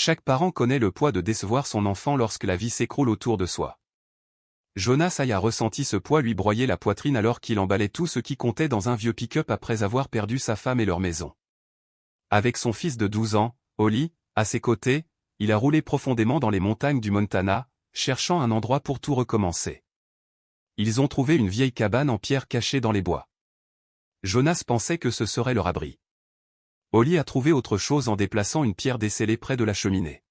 Chaque parent connaît le poids de décevoir son enfant lorsque la vie s'écroule autour de soi. Jonas a ressenti ce poids lui broyer la poitrine alors qu'il emballait tout ce qui comptait dans un vieux pick-up après avoir perdu sa femme et leur maison. Avec son fils de 12 ans, Holly, à ses côtés, il a roulé profondément dans les montagnes du Montana, cherchant un endroit pour tout recommencer. Ils ont trouvé une vieille cabane en pierre cachée dans les bois. Jonas pensait que ce serait leur abri. Holly a trouvé autre chose en déplaçant une pierre descellée près de la cheminée.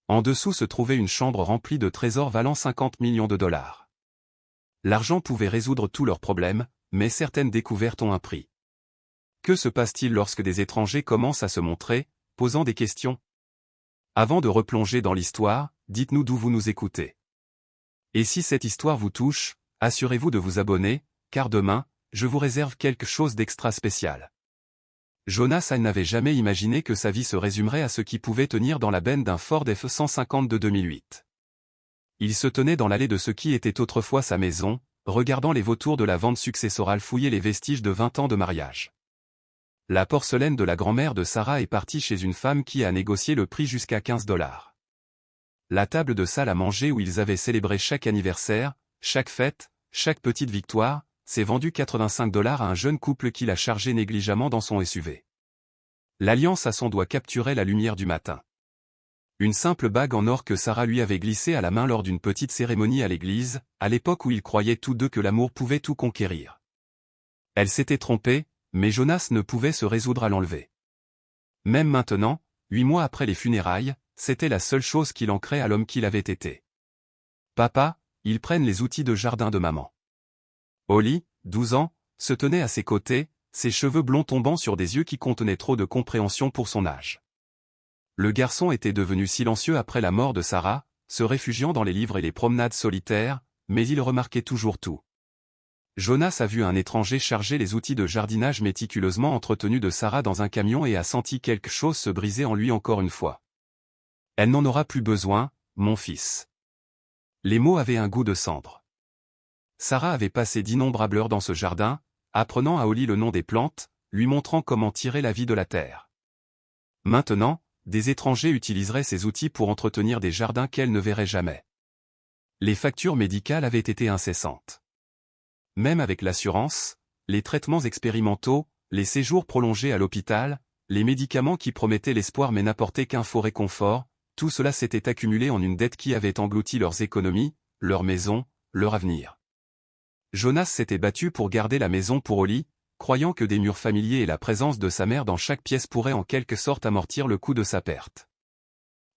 En dessous se trouvait une chambre remplie de trésors valant 50 millions de dollars. L'argent pouvait résoudre tous leurs problèmes, mais certaines découvertes ont un prix. Que se passe-t-il lorsque des étrangers commencent à se montrer, posant des questions? Avant de replonger dans l'histoire, dites-nous d'où vous nous écoutez. Et si cette histoire vous touche, assurez-vous de vous abonner, car demain, je vous réserve quelque chose d'extra spécial. Jonas n'avait jamais imaginé que sa vie se résumerait à ce qui pouvait tenir dans la benne d'un Ford F-150 de 2008. Il se tenait dans l'allée de ce qui était autrefois sa maison, regardant les vautours de la vente successorale fouiller les vestiges de 20 ans de mariage. La porcelaine de la grand-mère de Sarah est partie chez une femme qui a négocié le prix jusqu'à 15 $. La table de salle à manger où ils avaient célébré chaque anniversaire, chaque fête, chaque petite victoire, s'est vendue 85 $ à un jeune couple qui l'a chargé négligemment dans son SUV. L'alliance à son doigt capturait la lumière du matin. Une simple bague en or que Sarah lui avait glissée à la main lors d'une petite cérémonie à l'église, à l'époque où ils croyaient tous deux que l'amour pouvait tout conquérir. Elle s'était trompée, mais Jonas ne pouvait se résoudre à l'enlever. Même maintenant, 8 mois après les funérailles, c'était la seule chose qui l'ancrait à l'homme qu'il avait été. Papa, ils prennent les outils de jardin de maman. Holly, 12 ans, se tenait à ses côtés, ses cheveux blonds tombant sur des yeux qui contenaient trop de compréhension pour son âge. Le garçon était devenu silencieux après la mort de Sarah, se réfugiant dans les livres et les promenades solitaires, mais il remarquait toujours tout. Jonas a vu un étranger charger les outils de jardinage méticuleusement entretenus de Sarah dans un camion et a senti quelque chose se briser en lui encore une fois. Elle n'en aura plus besoin, mon fils. Les mots avaient un goût de cendre. Sarah avait passé d'innombrables heures dans ce jardin, apprenant à Holly le nom des plantes, lui montrant comment tirer la vie de la terre. Maintenant, des étrangers utiliseraient ces outils pour entretenir des jardins qu'elle ne verrait jamais. Les factures médicales avaient été incessantes. Même avec l'assurance, les traitements expérimentaux, les séjours prolongés à l'hôpital, les médicaments qui promettaient l'espoir mais n'apportaient qu'un faux réconfort, tout cela s'était accumulé en une dette qui avait englouti leurs économies, leur maison, leur avenir. Jonas s'était battu pour garder la maison pour Holly, croyant que des murs familiers et la présence de sa mère dans chaque pièce pourraient en quelque sorte amortir le coût de sa perte.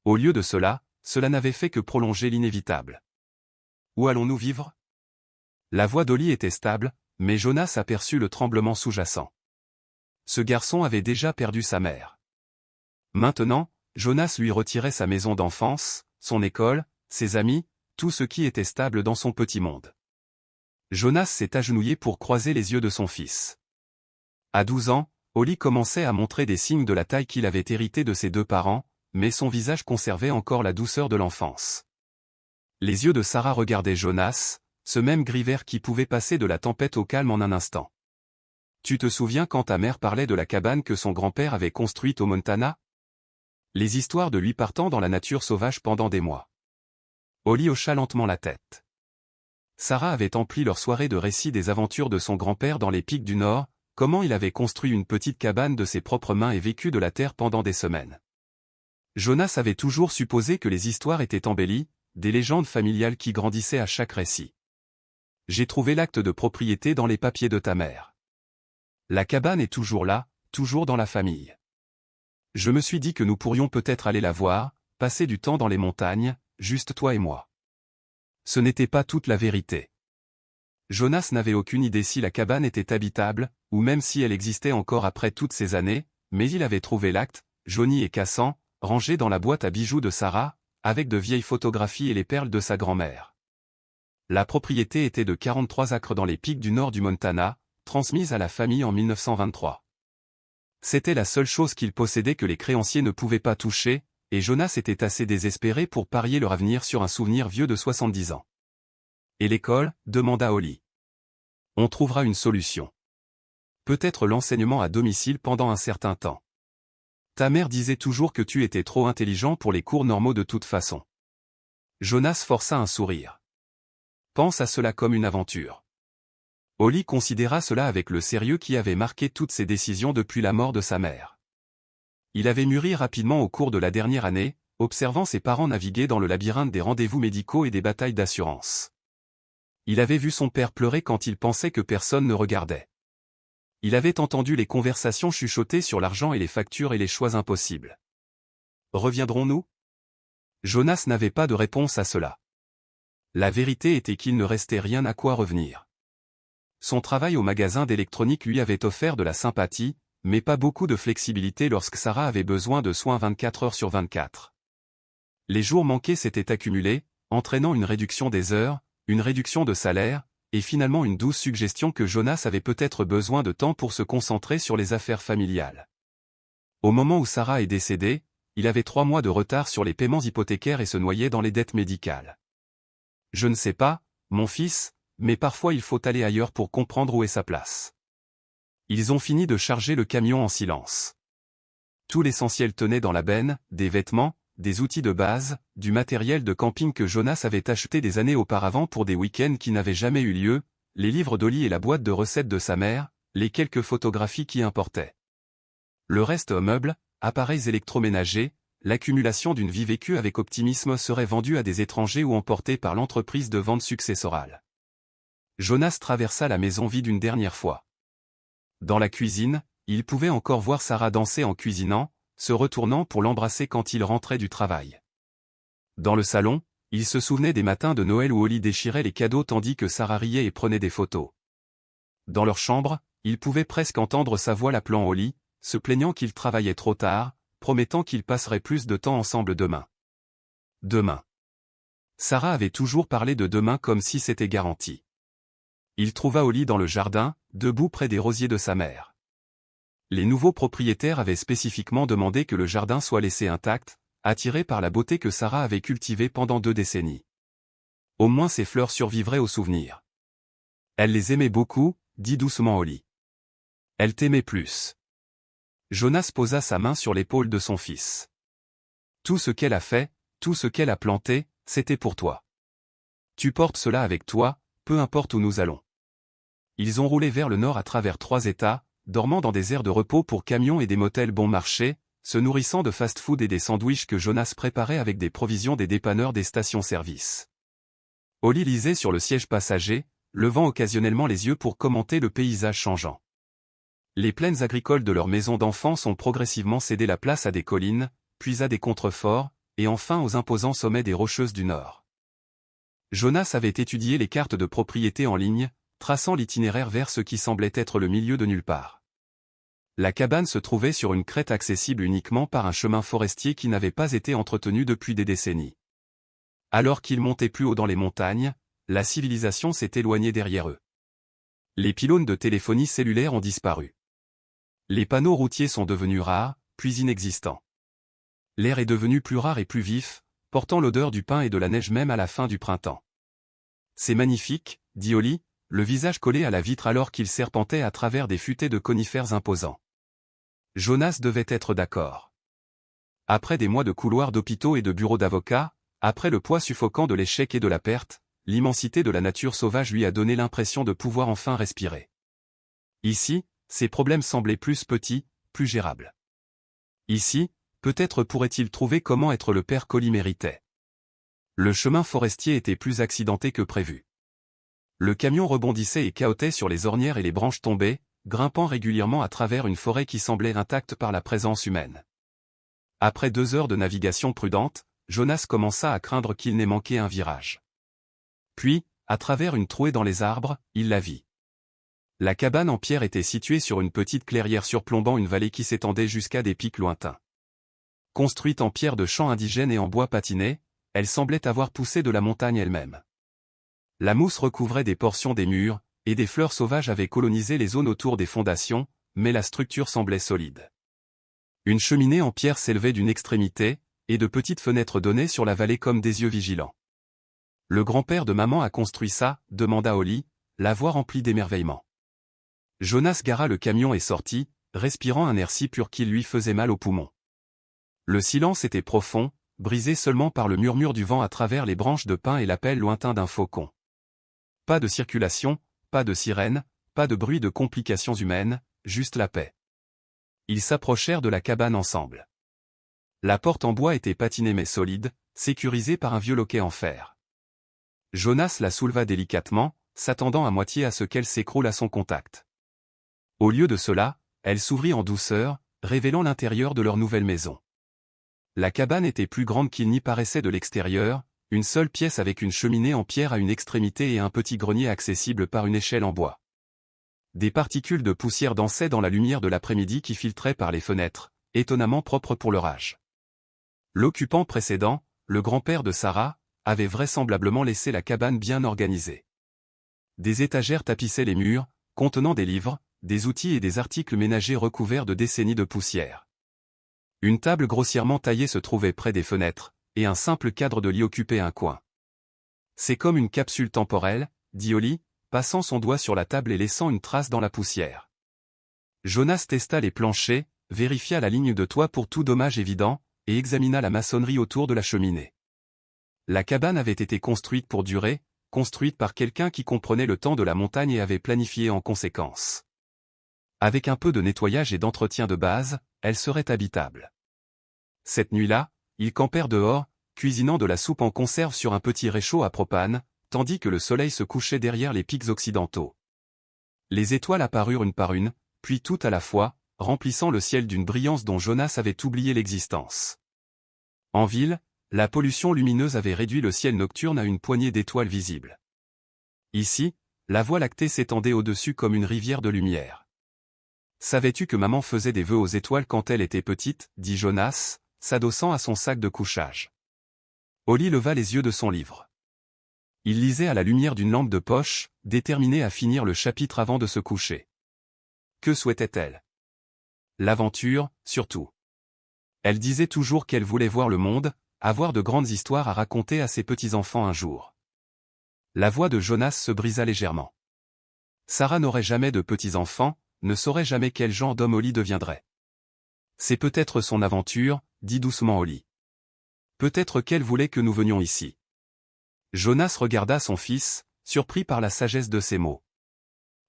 Au lieu de cela, cela n'avait fait que prolonger l'inévitable. Où allons-nous vivre? La voix d'Holly était stable, mais Jonas aperçut le tremblement sous-jacent. Ce garçon avait déjà perdu sa mère. Maintenant, Jonas lui retirait sa maison d'enfance, son école, ses amis, tout ce qui était stable dans son petit monde. Jonas s'est agenouillé pour croiser les yeux de son fils. À 12 ans, Holly commençait à montrer des signes de la taille qu'il avait hérité de ses deux parents, mais son visage conservait encore la douceur de l'enfance. Les yeux de Sarah regardaient Jonas, ce même gris vert qui pouvait passer de la tempête au calme en un instant. Tu te souviens quand ta mère parlait de la cabane que son grand-père avait construite au Montana? Les histoires de lui partant dans la nature sauvage pendant des mois. Holly hocha lentement la tête. Sarah avait empli leur soirée de récits des aventures de son grand-père dans les pics du Nord, comment il avait construit une petite cabane de ses propres mains et vécu de la terre pendant des semaines. Jonas avait toujours supposé que les histoires étaient embellies, des légendes familiales qui grandissaient à chaque récit. J'ai trouvé l'acte de propriété dans les papiers de ta mère. La cabane est toujours là, toujours dans la famille. Je me suis dit que nous pourrions peut-être aller la voir, passer du temps dans les montagnes, juste toi et moi. Ce n'était pas toute la vérité. Jonas n'avait aucune idée si la cabane était habitable, ou même si elle existait encore après toutes ces années, mais il avait trouvé l'acte, jauni et cassant, rangé dans la boîte à bijoux de Sarah, avec de vieilles photographies et les perles de sa grand-mère. La propriété était de 43 acres dans les pics du nord du Montana, transmise à la famille en 1923. C'était la seule chose qu'ils possédaient que les créanciers ne pouvaient pas toucher, et Jonas était assez désespéré pour parier leur avenir sur un souvenir vieux de 70 ans. Et l'école, demanda Holly. On trouvera une solution. Peut-être l'enseignement à domicile pendant un certain temps. Ta mère disait toujours que tu étais trop intelligent pour les cours normaux de toute façon. Jonas força un sourire. Pense à cela comme une aventure. Holly considéra cela avec le sérieux qui avait marqué toutes ses décisions depuis la mort de sa mère. Il avait mûri rapidement au cours de la dernière année, observant ses parents naviguer dans le labyrinthe des rendez-vous médicaux et des batailles d'assurance. Il avait vu son père pleurer quand il pensait que personne ne regardait. Il avait entendu les conversations chuchotées sur l'argent et les factures et les choix impossibles. Reviendrons-nous? Jonas n'avait pas de réponse à cela. La vérité était qu'il ne restait rien à quoi revenir. Son travail au magasin d'électronique lui avait offert de la sympathie, mais pas beaucoup de flexibilité lorsque Sarah avait besoin de soins 24 heures sur 24. Les jours manqués s'étaient accumulés, entraînant une réduction des heures, une réduction de salaire, et finalement une douce suggestion que Jonas avait peut-être besoin de temps pour se concentrer sur les affaires familiales. Au moment où Sarah est décédée, il avait 3 mois de retard sur les paiements hypothécaires et se noyait dans les dettes médicales. Je ne sais pas, mon fils, mais parfois il faut aller ailleurs pour comprendre où est sa place. Ils ont fini de charger le camion en silence. Tout l'essentiel tenait dans la benne, des vêtements, des outils de base, du matériel de camping que Jonas avait acheté des années auparavant pour des week-ends qui n'avaient jamais eu lieu, les livres d'Holly et la boîte de recettes de sa mère, les quelques photographies qui importaient. Le reste meubles, appareils électroménagers, l'accumulation d'une vie vécue avec optimisme serait vendue à des étrangers ou emportée par l'entreprise de vente successorale. Jonas traversa la maison vide une dernière fois. Dans la cuisine, il pouvait encore voir Sarah danser en cuisinant, se retournant pour l'embrasser quand il rentrait du travail. Dans le salon, il se souvenait des matins de Noël où Holly déchirait les cadeaux tandis que Sarah riait et prenait des photos. Dans leur chambre, il pouvait presque entendre sa voix l'appelant Holly, se plaignant qu'il travaillait trop tard, promettant qu'ils passeraient plus de temps ensemble demain. Demain. Sarah avait toujours parlé de demain comme si c'était garanti. Il trouva Holly dans le jardin, debout près des rosiers de sa mère. Les nouveaux propriétaires avaient spécifiquement demandé que le jardin soit laissé intact, attirés par la beauté que Sarah avait cultivée pendant 2 décennies. Au moins ces fleurs survivraient au souvenir. Elle les aimait beaucoup, dit doucement Holly. Elle t'aimait plus. Jonas posa sa main sur l'épaule de son fils. Tout ce qu'elle a fait, tout ce qu'elle a planté, c'était pour toi. Tu portes cela avec toi, peu importe où nous allons. Ils ont roulé vers le nord à travers 3 États, dormant dans des aires de repos pour camions et des motels bon marché, se nourrissant de fast-food et des sandwichs que Jonas préparait avec des provisions des dépanneurs des stations-service. Holly lisait sur le siège passager, levant occasionnellement les yeux pour commenter le paysage changeant. Les plaines agricoles de leur maison d'enfance ont progressivement cédé la place à des collines, puis à des contreforts, et enfin aux imposants sommets des Rocheuses du Nord. Jonas avait étudié les cartes de propriété en ligne, traçant l'itinéraire vers ce qui semblait être le milieu de nulle part. La cabane se trouvait sur une crête accessible uniquement par un chemin forestier qui n'avait pas été entretenu depuis des décennies. Alors qu'ils montaient plus haut dans les montagnes, la civilisation s'est éloignée derrière eux. Les pylônes de téléphonie cellulaire ont disparu. Les panneaux routiers sont devenus rares, puis inexistants. L'air est devenu plus rare et plus vif, portant l'odeur du pain et de la neige même à la fin du printemps. C'est magnifique, dit Holly, le visage collé à la vitre alors qu'il serpentait à travers des futaies de conifères imposants. Jonas devait être d'accord. Après des mois de couloirs d'hôpitaux et de bureaux d'avocats, après le poids suffocant de l'échec et de la perte, l'immensité de la nature sauvage lui a donné l'impression de pouvoir enfin respirer. Ici, ses problèmes semblaient plus petits, plus gérables. Ici, peut-être pourrait-il trouver comment être le père qu'Holly méritait. Le chemin forestier était plus accidenté que prévu. Le camion rebondissait et cahotait sur les ornières et les branches tombées, grimpant régulièrement à travers une forêt qui semblait intacte par la présence humaine. Après 2 heures de navigation prudente, Jonas commença à craindre qu'il n'ait manqué un virage. Puis, à travers une trouée dans les arbres, il la vit. La cabane en pierre était située sur une petite clairière surplombant une vallée qui s'étendait jusqu'à des pics lointains. Construite en pierre de champs indigènes et en bois patiné, elle semblait avoir poussé de la montagne elle-même. La mousse recouvrait des portions des murs, et des fleurs sauvages avaient colonisé les zones autour des fondations, mais la structure semblait solide. Une cheminée en pierre s'élevait d'une extrémité, et de petites fenêtres donnaient sur la vallée comme des yeux vigilants. Le grand-père de maman a construit ça, demanda Holly, la voix remplie d'émerveillement. Jonas gara le camion et sortit, respirant un air si pur qu'il lui faisait mal aux poumons. Le silence était profond, brisé seulement par le murmure du vent à travers les branches de pin et l'appel lointain d'un faucon. Pas de circulation, pas de sirène, pas de bruit de complications humaines, juste la paix. Ils s'approchèrent de la cabane ensemble. La porte en bois était patinée mais solide, sécurisée par un vieux loquet en fer. Jonas la souleva délicatement, s'attendant à moitié à ce qu'elle s'écroule à son contact. Au lieu de cela, elle s'ouvrit en douceur, révélant l'intérieur de leur nouvelle maison. La cabane était plus grande qu'il n'y paraissait de l'extérieur, une seule pièce avec une cheminée en pierre à une extrémité et un petit grenier accessible par une échelle en bois. Des particules de poussière dansaient dans la lumière de l'après-midi qui filtrait par les fenêtres, étonnamment propres pour leur âge. L'occupant précédent, le grand-père de Sarah, avait vraisemblablement laissé la cabane bien organisée. Des étagères tapissaient les murs, contenant des livres, des outils et des articles ménagers recouverts de décennies de poussière. Une table grossièrement taillée se trouvait près des fenêtres, et un simple cadre de lit occupait un coin. C'est comme une capsule temporelle, dit Holly, passant son doigt sur la table et laissant une trace dans la poussière. Jonas testa les planchers, vérifia la ligne de toit pour tout dommage évident, et examina la maçonnerie autour de la cheminée. La cabane avait été construite pour durer, construite par quelqu'un qui comprenait le temps de la montagne et avait planifié en conséquence. Avec un peu de nettoyage et d'entretien de base, elle serait habitable. Cette nuit-là, ils campèrent dehors, cuisinant de la soupe en conserve sur un petit réchaud à propane, tandis que le soleil se couchait derrière les pics occidentaux. Les étoiles apparurent une par une, puis toutes à la fois, remplissant le ciel d'une brillance dont Jonas avait oublié l'existence. En ville, la pollution lumineuse avait réduit le ciel nocturne à une poignée d'étoiles visibles. Ici, la Voie lactée s'étendait au-dessus comme une rivière de lumière. « Savais-tu que maman faisait des vœux aux étoiles quand elle était petite » dit Jonas, s'adossant à son sac de couchage. Holly leva les yeux de son livre. Il lisait à la lumière d'une lampe de poche, déterminé à finir le chapitre avant de se coucher. Que souhaitait-elle? L'aventure, surtout. Elle disait toujours qu'elle voulait voir le monde, avoir de grandes histoires à raconter à ses petits-enfants un jour. La voix de Jonas se brisa légèrement. Sarah n'aurait jamais de petits-enfants, ne saurait jamais quel genre d'homme Holly deviendrait. C'est peut-être son aventure, dit doucement Holly. Peut-être qu'elle voulait que nous venions ici. Jonas regarda son fils, surpris par la sagesse de ses mots.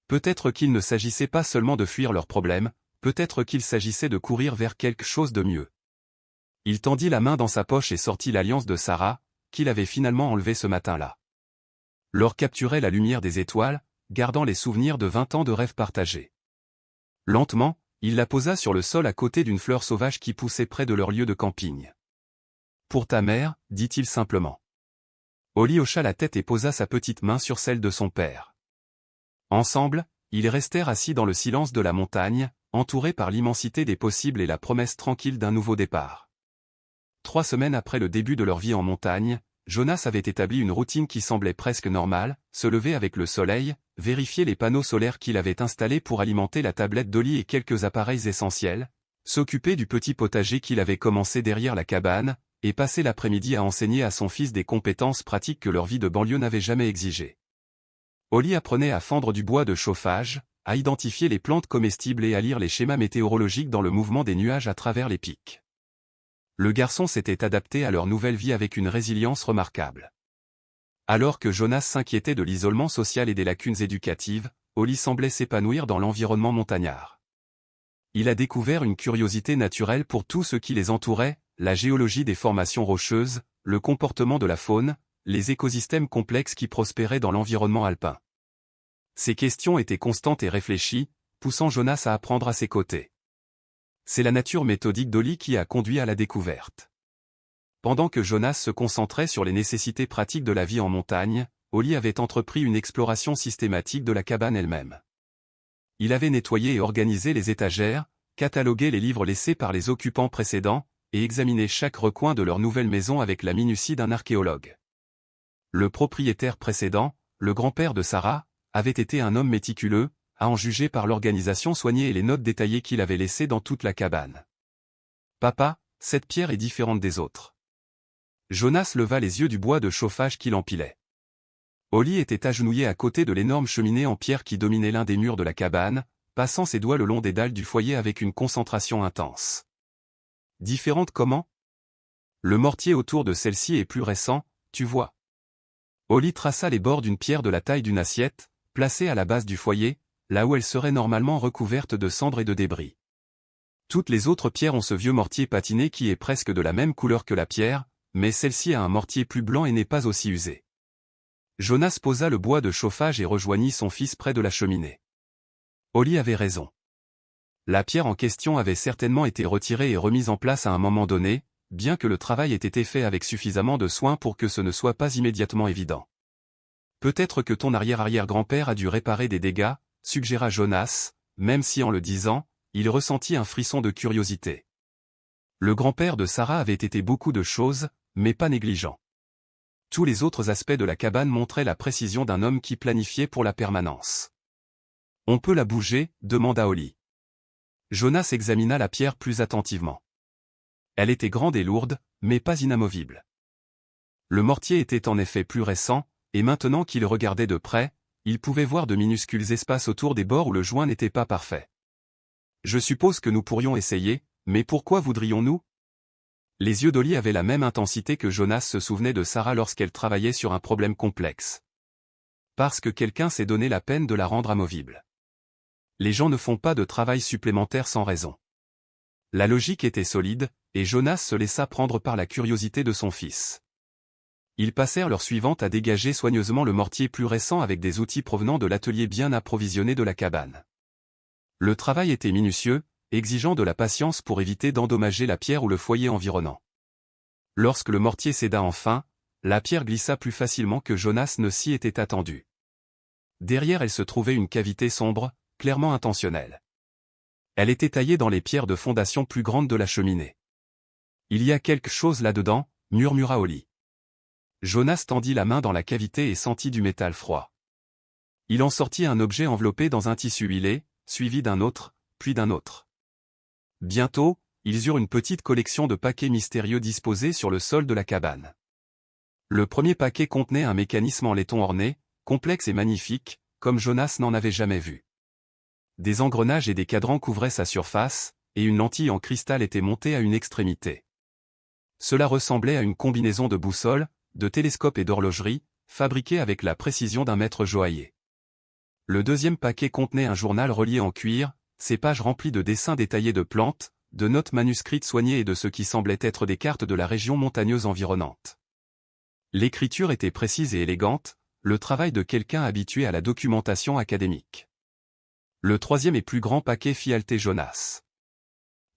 Peut-être qu'il ne s'agissait pas seulement de fuir leurs problèmes, peut-être qu'il s'agissait de courir vers quelque chose de mieux. Il tendit la main dans sa poche et sortit l'alliance de Sarah, qu'il avait finalement enlevée ce matin-là. L'or capturait la lumière des étoiles, gardant les souvenirs de 20 ans de rêves partagés. Lentement, il la posa sur le sol à côté d'une fleur sauvage qui poussait près de leur lieu de camping. « Pour ta mère » dit-il simplement. Holly hocha la tête et posa sa petite main sur celle de son père. Ensemble, ils restèrent assis dans le silence de la montagne, entourés par l'immensité des possibles et la promesse tranquille d'un nouveau départ. 3 semaines après le début de leur vie en montagne, Jonas avait établi une routine qui semblait presque normale, se lever avec le soleil, vérifier les panneaux solaires qu'il avait installés pour alimenter la tablette d'Holly et quelques appareils essentiels, s'occuper du petit potager qu'il avait commencé derrière la cabane, et passer l'après-midi à enseigner à son fils des compétences pratiques que leur vie de banlieue n'avait jamais exigées. Holly apprenait à fendre du bois de chauffage, à identifier les plantes comestibles et à lire les schémas météorologiques dans le mouvement des nuages à travers les pics. Le garçon s'était adapté à leur nouvelle vie avec une résilience remarquable. Alors que Jonas s'inquiétait de l'isolement social et des lacunes éducatives, Holly semblait s'épanouir dans l'environnement montagnard. Il a découvert une curiosité naturelle pour tout ce qui les entourait, la géologie des formations rocheuses, le comportement de la faune, les écosystèmes complexes qui prospéraient dans l'environnement alpin. Ces questions étaient constantes et réfléchies, poussant Jonas à apprendre à ses côtés. C'est la nature méthodique d'Holly qui a conduit à la découverte. Pendant que Jonas se concentrait sur les nécessités pratiques de la vie en montagne, Holly avait entrepris une exploration systématique de la cabane elle-même. Il avait nettoyé et organisé les étagères, catalogué les livres laissés par les occupants précédents, et examiné chaque recoin de leur nouvelle maison avec la minutie d'un archéologue. Le propriétaire précédent, le grand-père de Sarah, avait été un homme méticuleux, à en juger par l'organisation soignée et les notes détaillées qu'il avait laissées dans toute la cabane. « Papa, cette pierre est différente des autres. » Jonas leva les yeux du bois de chauffage qu'il empilait. Holly était agenouillée à côté de l'énorme cheminée en pierre qui dominait l'un des murs de la cabane, passant ses doigts le long des dalles du foyer avec une concentration intense. Différente comment? Le mortier autour de celle-ci est plus récent, tu vois. Holly traça les bords d'une pierre de la taille d'une assiette, placée à la base du foyer, là où elle serait normalement recouverte de cendres et de débris. Toutes les autres pierres ont ce vieux mortier patiné qui est presque de la même couleur que la pierre, mais celle-ci a un mortier plus blanc et n'est pas aussi usé. Jonas posa le bois de chauffage et rejoignit son fils près de la cheminée. Holly avait raison. La pierre en question avait certainement été retirée et remise en place à un moment donné, bien que le travail ait été fait avec suffisamment de soin pour que ce ne soit pas immédiatement évident. Peut-être que ton arrière-arrière-grand-père a dû réparer des dégâts, suggéra Jonas, même si en le disant, il ressentit un frisson de curiosité. Le grand-père de Sarah avait été beaucoup de choses, mais pas négligent. Tous les autres aspects de la cabane montraient la précision d'un homme qui planifiait pour la permanence. « On peut la bouger ?» demanda Holly. Jonas examina la pierre plus attentivement. Elle était grande et lourde, mais pas inamovible. Le mortier était en effet plus récent, et maintenant qu'il regardait de près, il pouvait voir de minuscules espaces autour des bords où le joint n'était pas parfait. Je suppose que nous pourrions essayer, mais pourquoi voudrions-nous? Les yeux d'Holly avaient la même intensité que Jonas se souvenait de Sarah lorsqu'elle travaillait sur un problème complexe. Parce que quelqu'un s'est donné la peine de la rendre amovible. Les gens ne font pas de travail supplémentaire sans raison. La logique était solide, et Jonas se laissa prendre par la curiosité de son fils. Ils passèrent l'heure suivante à dégager soigneusement le mortier plus récent avec des outils provenant de l'atelier bien approvisionné de la cabane. Le travail était minutieux, exigeant de la patience pour éviter d'endommager la pierre ou le foyer environnant. Lorsque le mortier céda enfin, la pierre glissa plus facilement que Jonas ne s'y était attendu. Derrière elle se trouvait une cavité sombre, clairement intentionnelle. Elle était taillée dans les pierres de fondation plus grandes de la cheminée. « Il y a quelque chose là-dedans » murmura Holly. Jonas tendit la main dans la cavité et sentit du métal froid. Il en sortit un objet enveloppé dans un tissu huilé, suivi d'un autre, puis d'un autre. Bientôt, ils eurent une petite collection de paquets mystérieux disposés sur le sol de la cabane. Le premier paquet contenait un mécanisme en laiton orné, complexe et magnifique, comme Jonas n'en avait jamais vu. Des engrenages et des cadrans couvraient sa surface, et une lentille en cristal était montée à une extrémité. Cela ressemblait à une combinaison de boussoles, de télescopes et d'horlogerie, fabriquée avec la précision d'un maître joaillier. Le deuxième paquet contenait un journal relié en cuir, ses pages remplies de dessins détaillés de plantes, de notes manuscrites soignées et de ce qui semblait être des cartes de la région montagneuse environnante. L'écriture était précise et élégante, le travail de quelqu'un habitué à la documentation académique. Le troisième et plus grand paquet fit halter Jonas.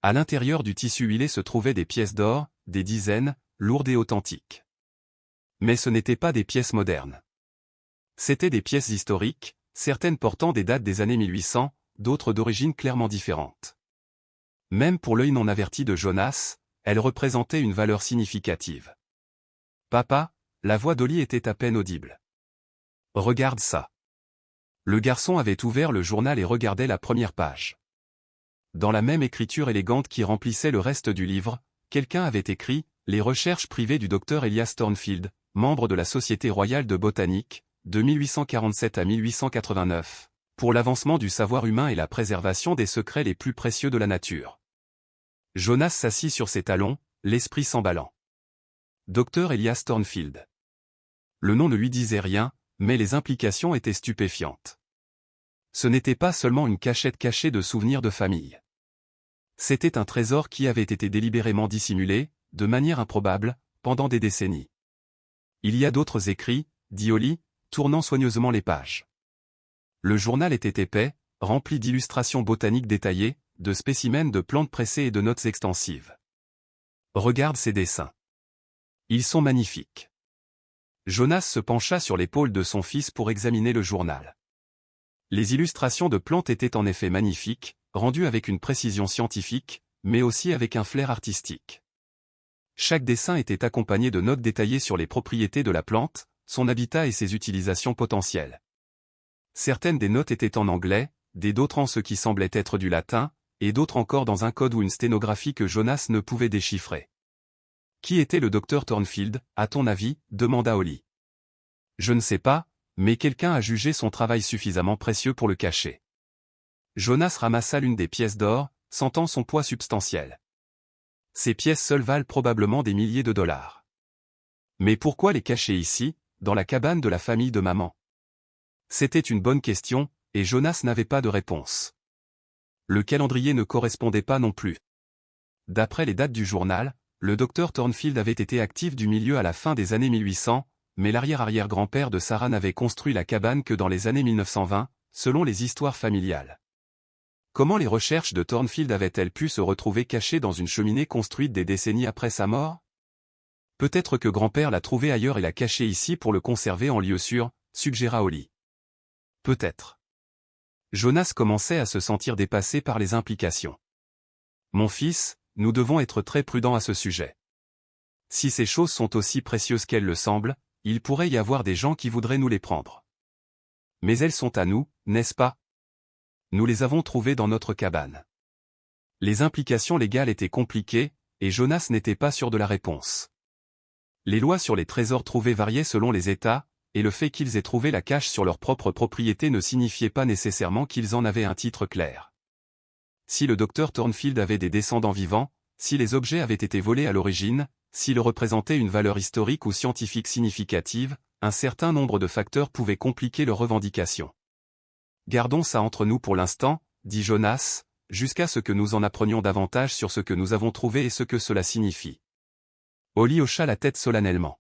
À l'intérieur du tissu huilé se trouvaient des pièces d'or, des dizaines, lourdes et authentiques. Mais ce n'étaient pas des pièces modernes. C'étaient des pièces historiques, certaines portant des dates des années 1800, d'autres d'origine clairement différente. Même pour l'œil non averti de Jonas, elles représentaient une valeur significative. « Papa » la voix d'Holly était à peine audible. « Regarde ça. » Le garçon avait ouvert le journal et regardait la première page. Dans la même écriture élégante qui remplissait le reste du livre, quelqu'un avait écrit « Les recherches privées du docteur Elias Thornfield, membre de la Société royale de botanique, de 1847 à 1889, pour l'avancement du savoir humain et la préservation des secrets les plus précieux de la nature. » Jonas s'assit sur ses talons, l'esprit s'emballant. Docteur Elias Thornfield. Le nom ne lui disait rien, mais les implications étaient stupéfiantes. Ce n'était pas seulement une cachette cachée de souvenirs de famille. C'était un trésor qui avait été délibérément dissimulé, de manière improbable, pendant des décennies. Il y a d'autres écrits, dit Holly, tournant soigneusement les pages. Le journal était épais, rempli d'illustrations botaniques détaillées, de spécimens de plantes pressées et de notes extensives. Regarde ces dessins. Ils sont magnifiques. Jonas se pencha sur l'épaule de son fils pour examiner le journal. Les illustrations de plantes étaient en effet magnifiques, rendues avec une précision scientifique, mais aussi avec un flair artistique. Chaque dessin était accompagné de notes détaillées sur les propriétés de la plante, son habitat et ses utilisations potentielles. Certaines des notes étaient en anglais, d'autres en ce qui semblait être du latin, et d'autres encore dans un code ou une sténographie que Jonas ne pouvait déchiffrer. « Qui était le docteur Thornfield, à ton avis » demanda Holly. « Je ne sais pas, mais quelqu'un a jugé son travail suffisamment précieux pour le cacher. » Jonas ramassa l'une des pièces d'or, sentant son poids substantiel. Ces pièces seules valent probablement des milliers de dollars. Mais pourquoi les cacher ici, dans la cabane de la famille de maman? C'était une bonne question, et Jonas n'avait pas de réponse. Le calendrier ne correspondait pas non plus. D'après les dates du journal, le docteur Thornfield avait été actif du milieu à la fin des années 1800, mais l'arrière-arrière-grand-père de Sarah n'avait construit la cabane que dans les années 1920, selon les histoires familiales. Comment les recherches de Thornfield avaient-elles pu se retrouver cachées dans une cheminée construite des décennies après sa mort? Peut-être que grand-père l'a trouvée ailleurs et l'a cachée ici pour le conserver en lieu sûr, suggéra Holly. Peut-être. Jonas commençait à se sentir dépassé par les implications. Mon fils, nous devons être très prudents à ce sujet. Si ces choses sont aussi précieuses qu'elles le semblent, il pourrait y avoir des gens qui voudraient nous les prendre. Mais elles sont à nous, n'est-ce pas? Nous les avons trouvées dans notre cabane. Les implications légales étaient compliquées, et Jonas n'était pas sûr de la réponse. Les lois sur les trésors trouvés variaient selon les États, et le fait qu'ils aient trouvé la cache sur leur propre propriété ne signifiait pas nécessairement qu'ils en avaient un titre clair. Si le docteur Thornfield avait des descendants vivants, si les objets avaient été volés à l'origine, s'ils représentaient une valeur historique ou scientifique significative, un certain nombre de facteurs pouvaient compliquer leurs revendications. Gardons ça entre nous pour l'instant, dit Jonas, jusqu'à ce que nous en apprenions davantage sur ce que nous avons trouvé et ce que cela signifie. Holly hocha la tête solennellement.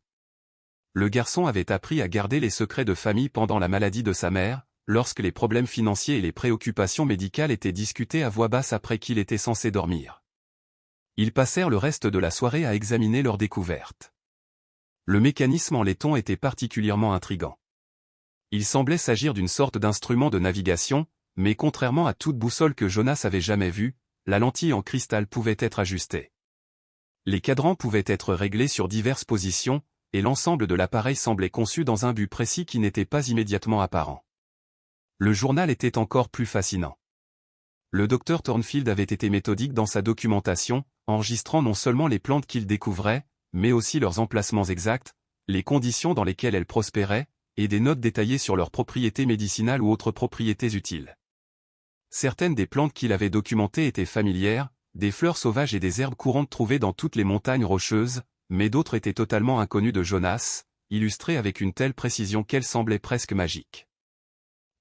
Le garçon avait appris à garder les secrets de famille pendant la maladie de sa mère, lorsque les problèmes financiers et les préoccupations médicales étaient discutés à voix basse après qu'il était censé dormir. Ils passèrent le reste de la soirée à examiner leur découverte. Le mécanisme en laiton était particulièrement intrigant. Il semblait s'agir d'une sorte d'instrument de navigation, mais contrairement à toute boussole que Jonas avait jamais vue, la lentille en cristal pouvait être ajustée. Les cadrans pouvaient être réglés sur diverses positions, et l'ensemble de l'appareil semblait conçu dans un but précis qui n'était pas immédiatement apparent. Le journal était encore plus fascinant. Le docteur Thornfield avait été méthodique dans sa documentation, enregistrant non seulement les plantes qu'il découvrait, mais aussi leurs emplacements exacts, les conditions dans lesquelles elles prospéraient, et des notes détaillées sur leurs propriétés médicinales ou autres propriétés utiles. Certaines des plantes qu'il avait documentées étaient familières, des fleurs sauvages et des herbes courantes trouvées dans toutes les montagnes rocheuses, mais d'autres étaient totalement inconnues de Jonas, illustrées avec une telle précision qu'elles semblaient presque magiques.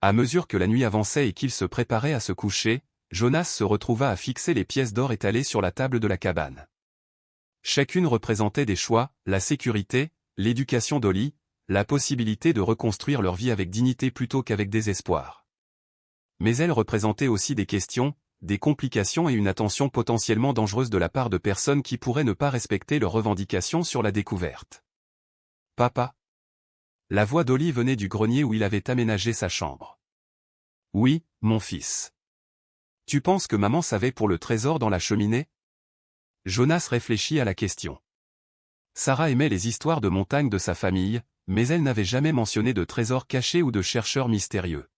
À mesure que la nuit avançait et qu'il se préparait à se coucher, Jonas se retrouva à fixer les pièces d'or étalées sur la table de la cabane. Chacune représentait des choix, la sécurité, l'éducation d'Holly, la possibilité de reconstruire leur vie avec dignité plutôt qu'avec désespoir. Mais elles représentaient aussi des questions, des complications et une attention potentiellement dangereuse de la part de personnes qui pourraient ne pas respecter leurs revendications sur la découverte. Papa. La voix d'Holly venait du grenier où il avait aménagé sa chambre. Oui, mon fils. Tu penses que maman savait pour le trésor dans la cheminée? Jonas réfléchit à la question. Sarah aimait les histoires de montagne de sa famille, mais elle n'avait jamais mentionné de trésors cachés ou de chercheurs mystérieux.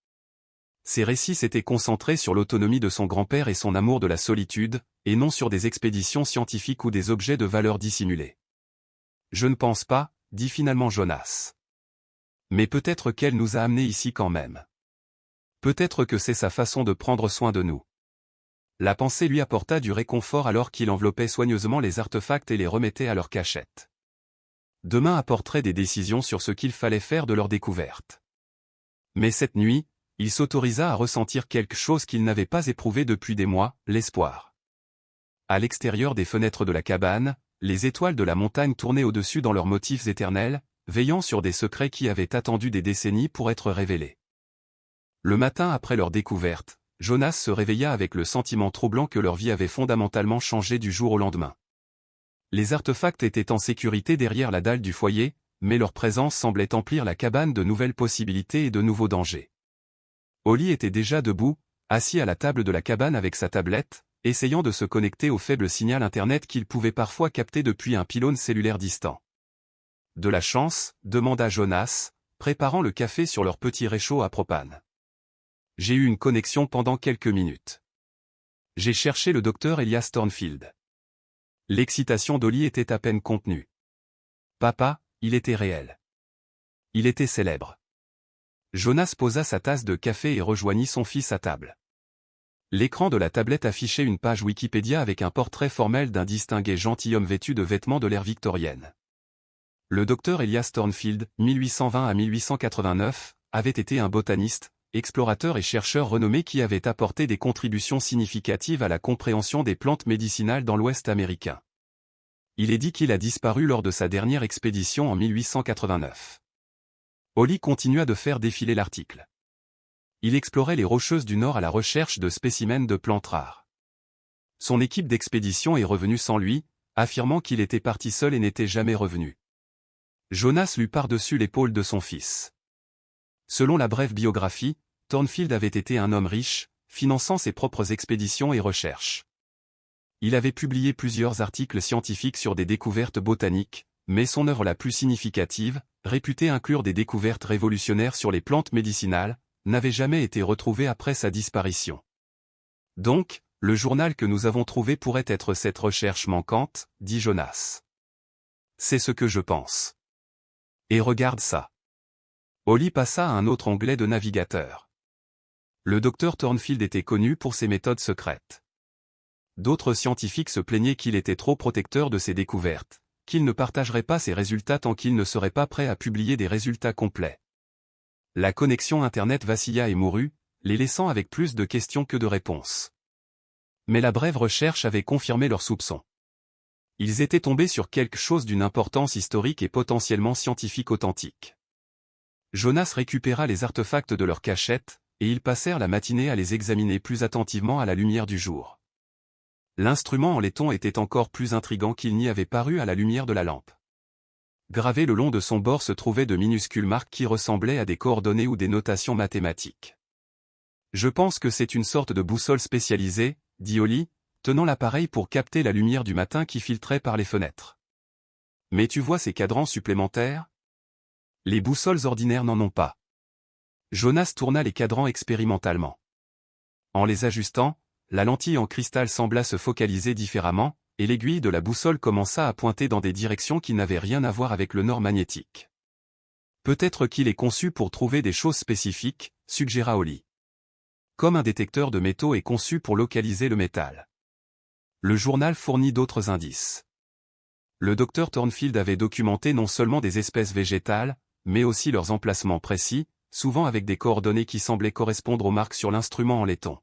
Ses récits s'étaient concentrés sur l'autonomie de son grand-père et son amour de la solitude, et non sur des expéditions scientifiques ou des objets de valeur dissimulés. Je ne pense pas, dit finalement Jonas. Mais peut-être qu'elle nous a amenés ici quand même. Peut-être que c'est sa façon de prendre soin de nous. La pensée lui apporta du réconfort alors qu'il enveloppait soigneusement les artefacts et les remettait à leur cachette. Demain apporterait des décisions sur ce qu'il fallait faire de leur découverte. Mais cette nuit, il s'autorisa à ressentir quelque chose qu'il n'avait pas éprouvé depuis des mois, l'espoir. À l'extérieur des fenêtres de la cabane, les étoiles de la montagne tournaient au-dessus dans leurs motifs éternels, veillant sur des secrets qui avaient attendu des décennies pour être révélés. Le matin après leur découverte, Jonas se réveilla avec le sentiment troublant que leur vie avait fondamentalement changé du jour au lendemain. Les artefacts étaient en sécurité derrière la dalle du foyer, mais leur présence semblait emplir la cabane de nouvelles possibilités et de nouveaux dangers. Holly était déjà debout, assis à la table de la cabane avec sa tablette, essayant de se connecter au faible signal Internet qu'il pouvait parfois capter depuis un pylône cellulaire distant. De la chance, demanda Jonas, préparant le café sur leur petit réchaud à propane. J'ai eu une connexion pendant quelques minutes. J'ai cherché le docteur Elias Thornfield. L'excitation d'Holly était à peine contenue. Papa, il était réel. Il était célèbre. Jonas posa sa tasse de café et rejoignit son fils à table. L'écran de la tablette affichait une page Wikipédia avec un portrait formel d'un distingué gentilhomme vêtu de vêtements de l'ère victorienne. Le docteur Elias Thornfield, 1820 à 1889, avait été un botaniste, explorateur et chercheur renommé qui avait apporté des contributions significatives à la compréhension des plantes médicinales dans l'Ouest américain. Il est dit qu'il a disparu lors de sa dernière expédition en 1889. Holly continua de faire défiler l'article. Il explorait les Rocheuses du Nord à la recherche de spécimens de plantes rares. Son équipe d'expédition est revenue sans lui, affirmant qu'il était parti seul et n'était jamais revenu. Jonas lut par-dessus l'épaule de son fils. Selon la brève biographie, Thornfield avait été un homme riche, finançant ses propres expéditions et recherches. Il avait publié plusieurs articles scientifiques sur des découvertes botaniques, mais son œuvre la plus significative, réputée inclure des découvertes révolutionnaires sur les plantes médicinales, n'avait jamais été retrouvée après sa disparition. Donc, le journal que nous avons trouvé pourrait être cette recherche manquante, dit Jonas. C'est ce que je pense. Et regarde ça. Holly passa à un autre onglet de navigateur. Le docteur Thornfield était connu pour ses méthodes secrètes. D'autres scientifiques se plaignaient qu'il était trop protecteur de ses découvertes, qu'il ne partagerait pas ses résultats tant qu'il ne serait pas prêt à publier des résultats complets. La connexion Internet vacilla et mourut, les laissant avec plus de questions que de réponses. Mais la brève recherche avait confirmé leurs soupçons. Ils étaient tombés sur quelque chose d'une importance historique et potentiellement scientifique authentique. Jonas récupéra les artefacts de leur cachette, et ils passèrent la matinée à les examiner plus attentivement à la lumière du jour. L'instrument en laiton était encore plus intrigant qu'il n'y avait paru à la lumière de la lampe. Gravés le long de son bord se trouvaient de minuscules marques qui ressemblaient à des coordonnées ou des notations mathématiques. « Je pense que c'est une sorte de boussole spécialisée, » dit Holly, tenant l'appareil pour capter la lumière du matin qui filtrait par les fenêtres. « Mais tu vois ces cadrans supplémentaires ? Les boussoles ordinaires n'en ont pas. » Jonas tourna les cadrans expérimentalement. En les ajustant, la lentille en cristal sembla se focaliser différemment, et l'aiguille de la boussole commença à pointer dans des directions qui n'avaient rien à voir avec le nord magnétique. Peut-être qu'il est conçu pour trouver des choses spécifiques, suggéra Holly. Comme un détecteur de métaux est conçu pour localiser le métal. Le journal fournit d'autres indices. Le docteur Thornfield avait documenté non seulement des espèces végétales, mais aussi leurs emplacements précis, souvent avec des coordonnées qui semblaient correspondre aux marques sur l'instrument en laiton.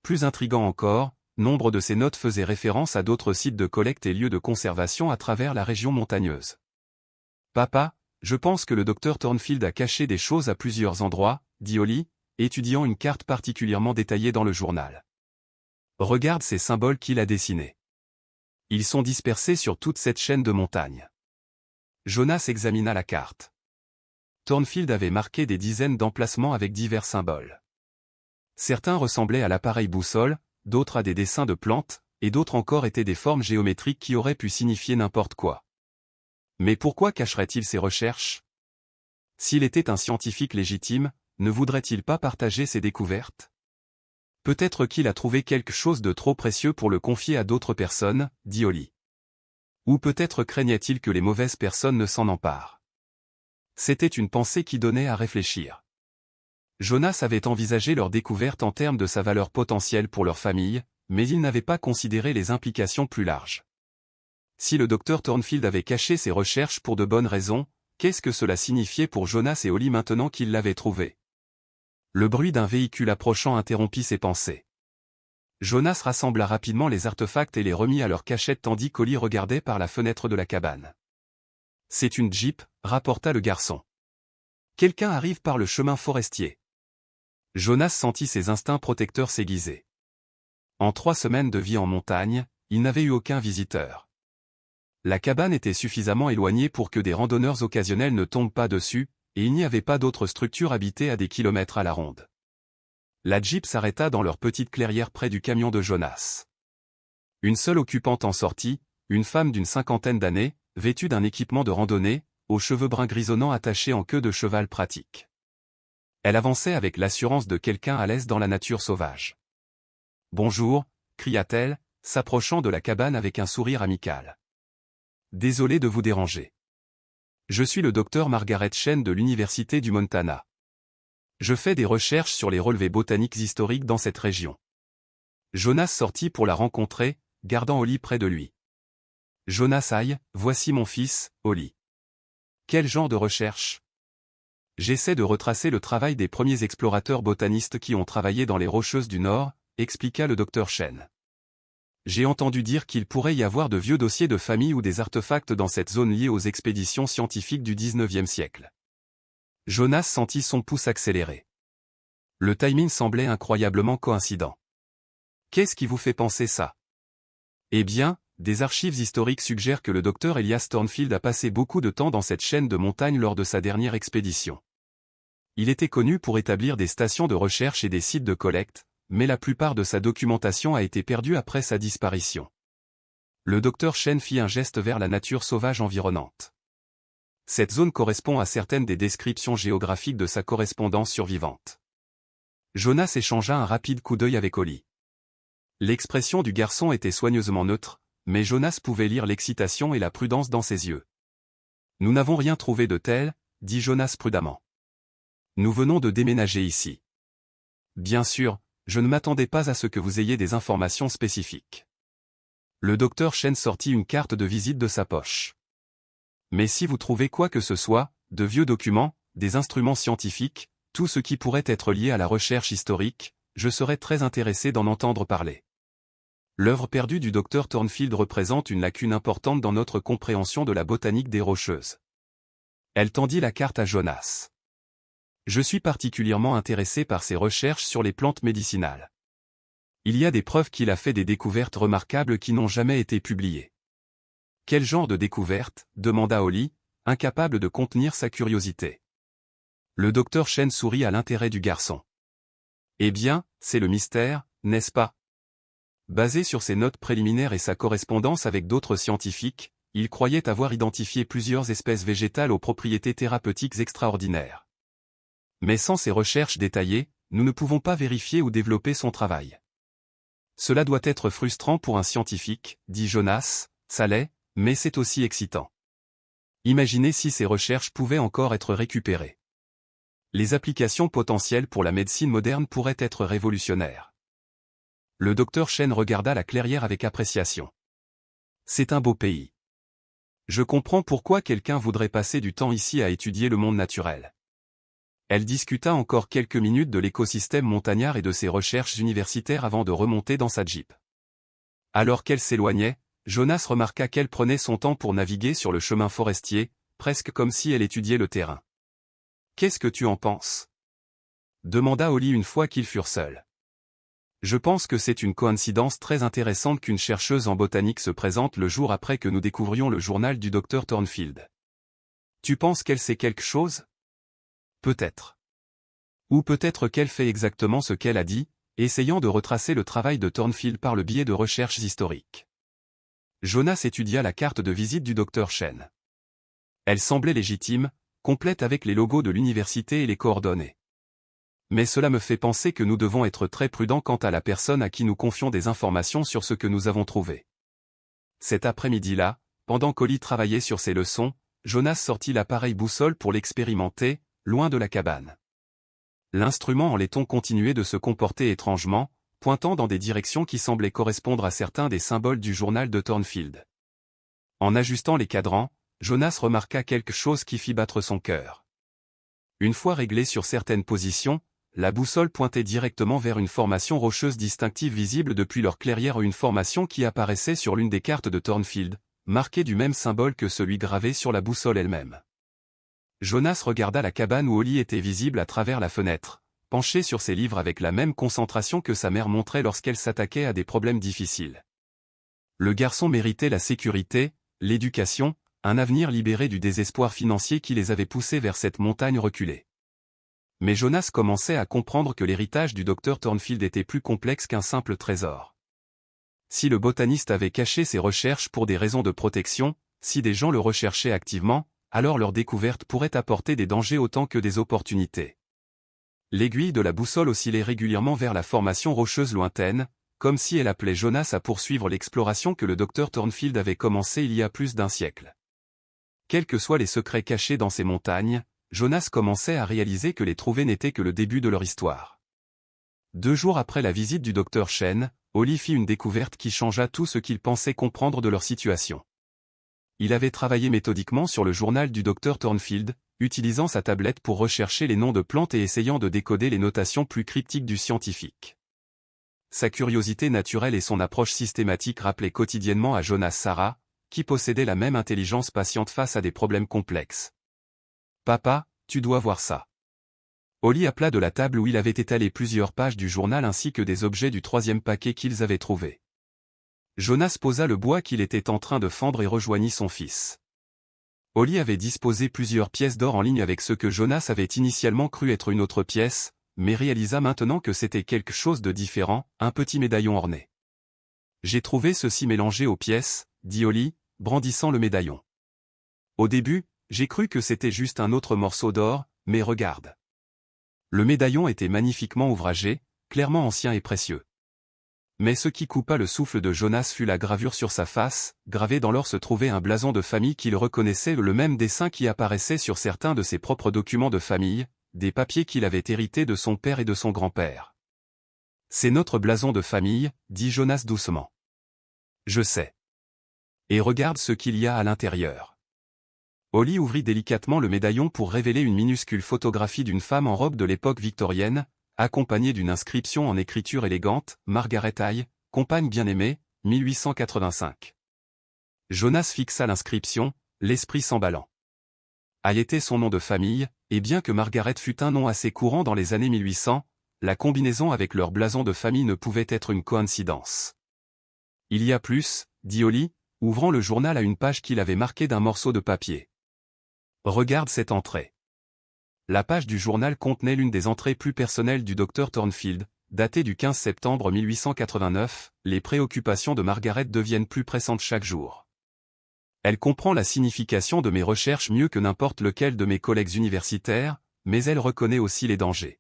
Plus intriguant encore, nombre de ces notes faisaient référence à d'autres sites de collecte et lieux de conservation à travers la région montagneuse. « Papa, je pense que le docteur Thornfield a caché des choses à plusieurs endroits, » dit Holly, étudiant une carte particulièrement détaillée dans le journal. « Regarde ces symboles qu'il a dessinés. Ils sont dispersés sur toute cette chaîne de montagnes. » Jonas examina la carte. Thornfield avait marqué des dizaines d'emplacements avec divers symboles. Certains ressemblaient à l'appareil boussole, d'autres à des dessins de plantes, et d'autres encore étaient des formes géométriques qui auraient pu signifier n'importe quoi. Mais pourquoi cacherait-il ses recherches? S'il était un scientifique légitime, ne voudrait-il pas partager ses découvertes? Peut-être qu'il a trouvé quelque chose de trop précieux pour le confier à d'autres personnes, dit Holly. Ou peut-être craignait-il que les mauvaises personnes ne s'en emparent. C'était une pensée qui donnait à réfléchir. Jonas avait envisagé leur découverte en termes de sa valeur potentielle pour leur famille, mais il n'avait pas considéré les implications plus larges. Si le docteur Thornfield avait caché ses recherches pour de bonnes raisons, qu'est-ce que cela signifiait pour Jonas et Holly maintenant qu'ils l'avaient trouvé? Le bruit d'un véhicule approchant interrompit ses pensées. Jonas rassembla rapidement les artefacts et les remit à leur cachette tandis qu'Holly regardait par la fenêtre de la cabane. « C'est une Jeep, » rapporta le garçon. « Quelqu'un arrive par le chemin forestier. » Jonas sentit ses instincts protecteurs s'aiguiser. En 3 semaines de vie en montagne, il n'avait eu aucun visiteur. La cabane était suffisamment éloignée pour que des randonneurs occasionnels ne tombent pas dessus, et il n'y avait pas d'autres structures habitées à des kilomètres à la ronde. La Jeep s'arrêta dans leur petite clairière près du camion de Jonas. Une seule occupante en sortit, une femme d'une 50aine d'années, vêtue d'un équipement de randonnée, aux cheveux bruns grisonnants attachés en queue de cheval pratique. Elle avançait avec l'assurance de quelqu'un à l'aise dans la nature sauvage. « Bonjour », cria-t-elle, s'approchant de la cabane avec un sourire amical. « Désolé de vous déranger. Je suis le docteur Margaret Chen de l'Université du Montana. Je fais des recherches sur les relevés botaniques historiques dans cette région. Jonas sortit pour la rencontrer, gardant Holly près de lui. Jonas aïe, voici mon fils, Holly. Quel genre de recherche? J'essaie de retracer le travail des premiers explorateurs botanistes qui ont travaillé dans les Rocheuses du Nord, expliqua le docteur Chen. J'ai entendu dire qu'il pourrait y avoir de vieux dossiers de famille ou des artefacts dans cette zone liés aux expéditions scientifiques du XIXe siècle. Jonas sentit son pouce accélérer. Le timing semblait incroyablement coïncident. Qu'est-ce qui vous fait penser ça? Eh bien, des archives historiques suggèrent que le docteur Elias Thornfield a passé beaucoup de temps dans cette chaîne de montagnes lors de sa dernière expédition. Il était connu pour établir des stations de recherche et des sites de collecte, mais la plupart de sa documentation a été perdue après sa disparition. Le docteur Chen fit un geste vers la nature sauvage environnante. Cette zone correspond à certaines des descriptions géographiques de sa correspondance survivante. Jonas échangea un rapide coup d'œil avec Holly. L'expression du garçon était soigneusement neutre, mais Jonas pouvait lire l'excitation et la prudence dans ses yeux. Nous n'avons rien trouvé de tel, dit Jonas prudemment. Nous venons de déménager ici. Bien sûr, je ne m'attendais pas à ce que vous ayez des informations spécifiques. Le docteur Chen sortit une carte de visite de sa poche. Mais si vous trouvez quoi que ce soit, de vieux documents, des instruments scientifiques, tout ce qui pourrait être lié à la recherche historique, je serais très intéressé d'en entendre parler. L'œuvre perdue du docteur Thornfield représente une lacune importante dans notre compréhension de la botanique des Rocheuses. Elle tendit la carte à Jonas. Je suis particulièrement intéressé par ses recherches sur les plantes médicinales. Il y a des preuves qu'il a fait des découvertes remarquables qui n'ont jamais été publiées. Quel genre de découverte? Demanda Holly, incapable de contenir sa curiosité. Le docteur Chen sourit à l'intérêt du garçon. Eh bien, c'est le mystère, n'est-ce pas? Basé sur ses notes préliminaires et sa correspondance avec d'autres scientifiques, il croyait avoir identifié plusieurs espèces végétales aux propriétés thérapeutiques extraordinaires. Mais sans ces recherches détaillées, nous ne pouvons pas vérifier ou développer son travail. Cela doit être frustrant pour un scientifique, dit Jonas, ça l'est, mais c'est aussi excitant. Imaginez si ces recherches pouvaient encore être récupérées. Les applications potentielles pour la médecine moderne pourraient être révolutionnaires. Le docteur Chen regarda la clairière avec appréciation. C'est un beau pays. Je comprends pourquoi quelqu'un voudrait passer du temps ici à étudier le monde naturel. Elle discuta encore quelques minutes de l'écosystème montagnard et de ses recherches universitaires avant de remonter dans sa Jeep. Alors qu'elle s'éloignait, Jonas remarqua qu'elle prenait son temps pour naviguer sur le chemin forestier, presque comme si elle étudiait le terrain. « Qu'est-ce que tu en penses ?» demanda Holly une fois qu'ils furent seuls. « Je pense que c'est une coïncidence très intéressante qu'une chercheuse en botanique se présente le jour après que nous découvrions le journal du docteur Thornfield. Tu penses qu'elle sait quelque chose ? Peut-être. Ou peut-être qu'elle fait exactement ce qu'elle a dit, essayant de retracer le travail de Thornfield par le biais de recherches historiques. » Jonas étudia la carte de visite du docteur Chen. Elle semblait légitime, complète avec les logos de l'université et les coordonnées. Mais cela me fait penser que nous devons être très prudents quant à la personne à qui nous confions des informations sur ce que nous avons trouvé. Cet après-midi-là, pendant qu'Holly travaillait sur ses leçons, Jonas sortit l'appareil boussole pour l'expérimenter, loin de la cabane. L'instrument en laiton continuait de se comporter étrangement, pointant dans des directions qui semblaient correspondre à certains des symboles du journal de Thornfield. En ajustant les cadrans, Jonas remarqua quelque chose qui fit battre son cœur. Une fois réglée sur certaines positions, la boussole pointait directement vers une formation rocheuse distinctive visible depuis leur clairière ou une formation qui apparaissait sur l'une des cartes de Thornfield, marquée du même symbole que celui gravé sur la boussole elle-même. Jonas regarda la cabane où Holly était visible à travers la fenêtre, penchée sur ses livres avec la même concentration que sa mère montrait lorsqu'elle s'attaquait à des problèmes difficiles. Le garçon méritait la sécurité, l'éducation, un avenir libéré du désespoir financier qui les avait poussés vers cette montagne reculée. Mais Jonas commençait à comprendre que l'héritage du docteur Thornfield était plus complexe qu'un simple trésor. Si le botaniste avait caché ses recherches pour des raisons de protection, si des gens le recherchaient activement, alors leur découverte pourrait apporter des dangers autant que des opportunités. L'aiguille de la boussole oscillait régulièrement vers la formation rocheuse lointaine, comme si elle appelait Jonas à poursuivre l'exploration que le docteur Thornfield avait commencée il y a plus d'un siècle. Quels que soient les secrets cachés dans ces montagnes, Jonas commençait à réaliser que les trouver n'étaient que le début de leur histoire. 2 jours après la visite du docteur Chen, Holly fit une découverte qui changea tout ce qu'il pensait comprendre de leur situation. Il avait travaillé méthodiquement sur le journal du Dr Thornfield, utilisant sa tablette pour rechercher les noms de plantes et essayant de décoder les notations plus cryptiques du scientifique. Sa curiosité naturelle et son approche systématique rappelaient quotidiennement à Jonas Sarah, qui possédait la même intelligence patiente face à des problèmes complexes. « Papa, tu dois voir ça. » Holly appela de la table où il avait étalé plusieurs pages du journal ainsi que des objets du troisième paquet qu'ils avaient trouvé. Jonas posa le bois qu'il était en train de fendre et rejoignit son fils. Holly avait disposé plusieurs pièces d'or en ligne avec ce que Jonas avait initialement cru être une autre pièce, mais réalisa maintenant que c'était quelque chose de différent, un petit médaillon orné. « J'ai trouvé ceci mélangé aux pièces, » dit Holly, brandissant le médaillon. Au début, j'ai cru que c'était juste un autre morceau d'or, mais regarde. Le médaillon était magnifiquement ouvragé, clairement ancien et précieux. Mais ce qui coupa le souffle de Jonas fut la gravure sur sa face, gravée dans l'or se trouvait un blason de famille qu'il reconnaissait, le même dessin qui apparaissait sur certains de ses propres documents de famille, des papiers qu'il avait hérités de son père et de son grand-père. « C'est notre blason de famille, » dit Jonas doucement. « Je sais. Et regarde ce qu'il y a à l'intérieur. » Holly ouvrit délicatement le médaillon pour révéler une minuscule photographie d'une femme en robe de l'époque victorienne, accompagnée d'une inscription en écriture élégante, Margaret Hay, compagne bien-aimée, 1885. Jonas fixa l'inscription, l'esprit s'emballant. Hay était son nom de famille, et bien que Margaret fût un nom assez courant dans les années 1800, la combinaison avec leur blason de famille ne pouvait être une coïncidence. « Il y a plus, » dit Holly, ouvrant le journal à une page qu'il avait marquée d'un morceau de papier. Regarde cette entrée. La page du journal contenait l'une des entrées plus personnelles du Dr Thornfield, datée du 15 septembre 1889, les préoccupations de Margaret deviennent plus pressantes chaque jour. Elle comprend la signification de mes recherches mieux que n'importe lequel de mes collègues universitaires, mais elle reconnaît aussi les dangers.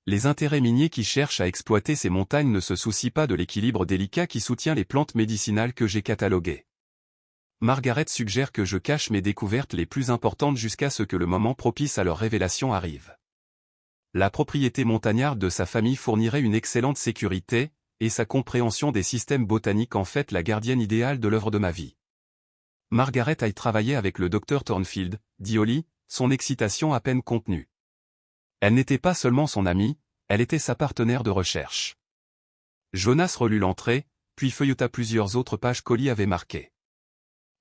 Les intérêts miniers qui cherchent à exploiter ces montagnes ne se soucient pas de l'équilibre délicat qui soutient les plantes médicinales que j'ai cataloguées. Margaret suggère que je cache mes découvertes les plus importantes jusqu'à ce que le moment propice à leur révélation arrive. La propriété montagnarde de sa famille fournirait une excellente sécurité, et sa compréhension des systèmes botaniques en fait la gardienne idéale de l'œuvre de ma vie. Margaret a travaillé avec le Dr Thornfield, dit Holly, son excitation à peine contenue. Elle n'était pas seulement son amie, elle était sa partenaire de recherche. Jonas relut l'entrée, puis feuilleta plusieurs autres pages qu'Holly avait marquées.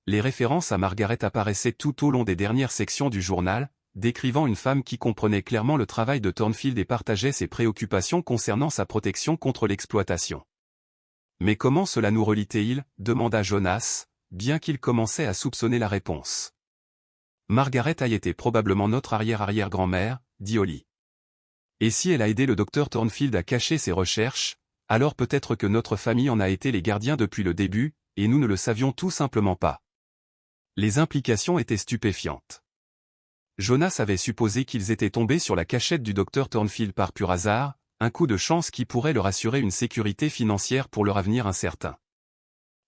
Les références à Margaret apparaissaient tout au long des dernières sections du journal, décrivant une femme qui comprenait clairement le travail de Thornfield et partageait ses préoccupations concernant sa protection contre l'exploitation. « Mais comment cela nous relie-t-il » demanda Jonas, bien qu'il commençait à soupçonner la réponse. « Margaret Hay était probablement notre arrière-arrière-grand-mère, » dit Holly. « Et si elle a aidé le Dr Thornfield à cacher ses recherches, alors peut-être que notre famille en a été les gardiens depuis le début, et nous ne le savions tout simplement pas. » Les implications étaient stupéfiantes. Jonas avait supposé qu'ils étaient tombés sur la cachette du Dr Thornfield par pur hasard, un coup de chance qui pourrait leur assurer une sécurité financière pour leur avenir incertain.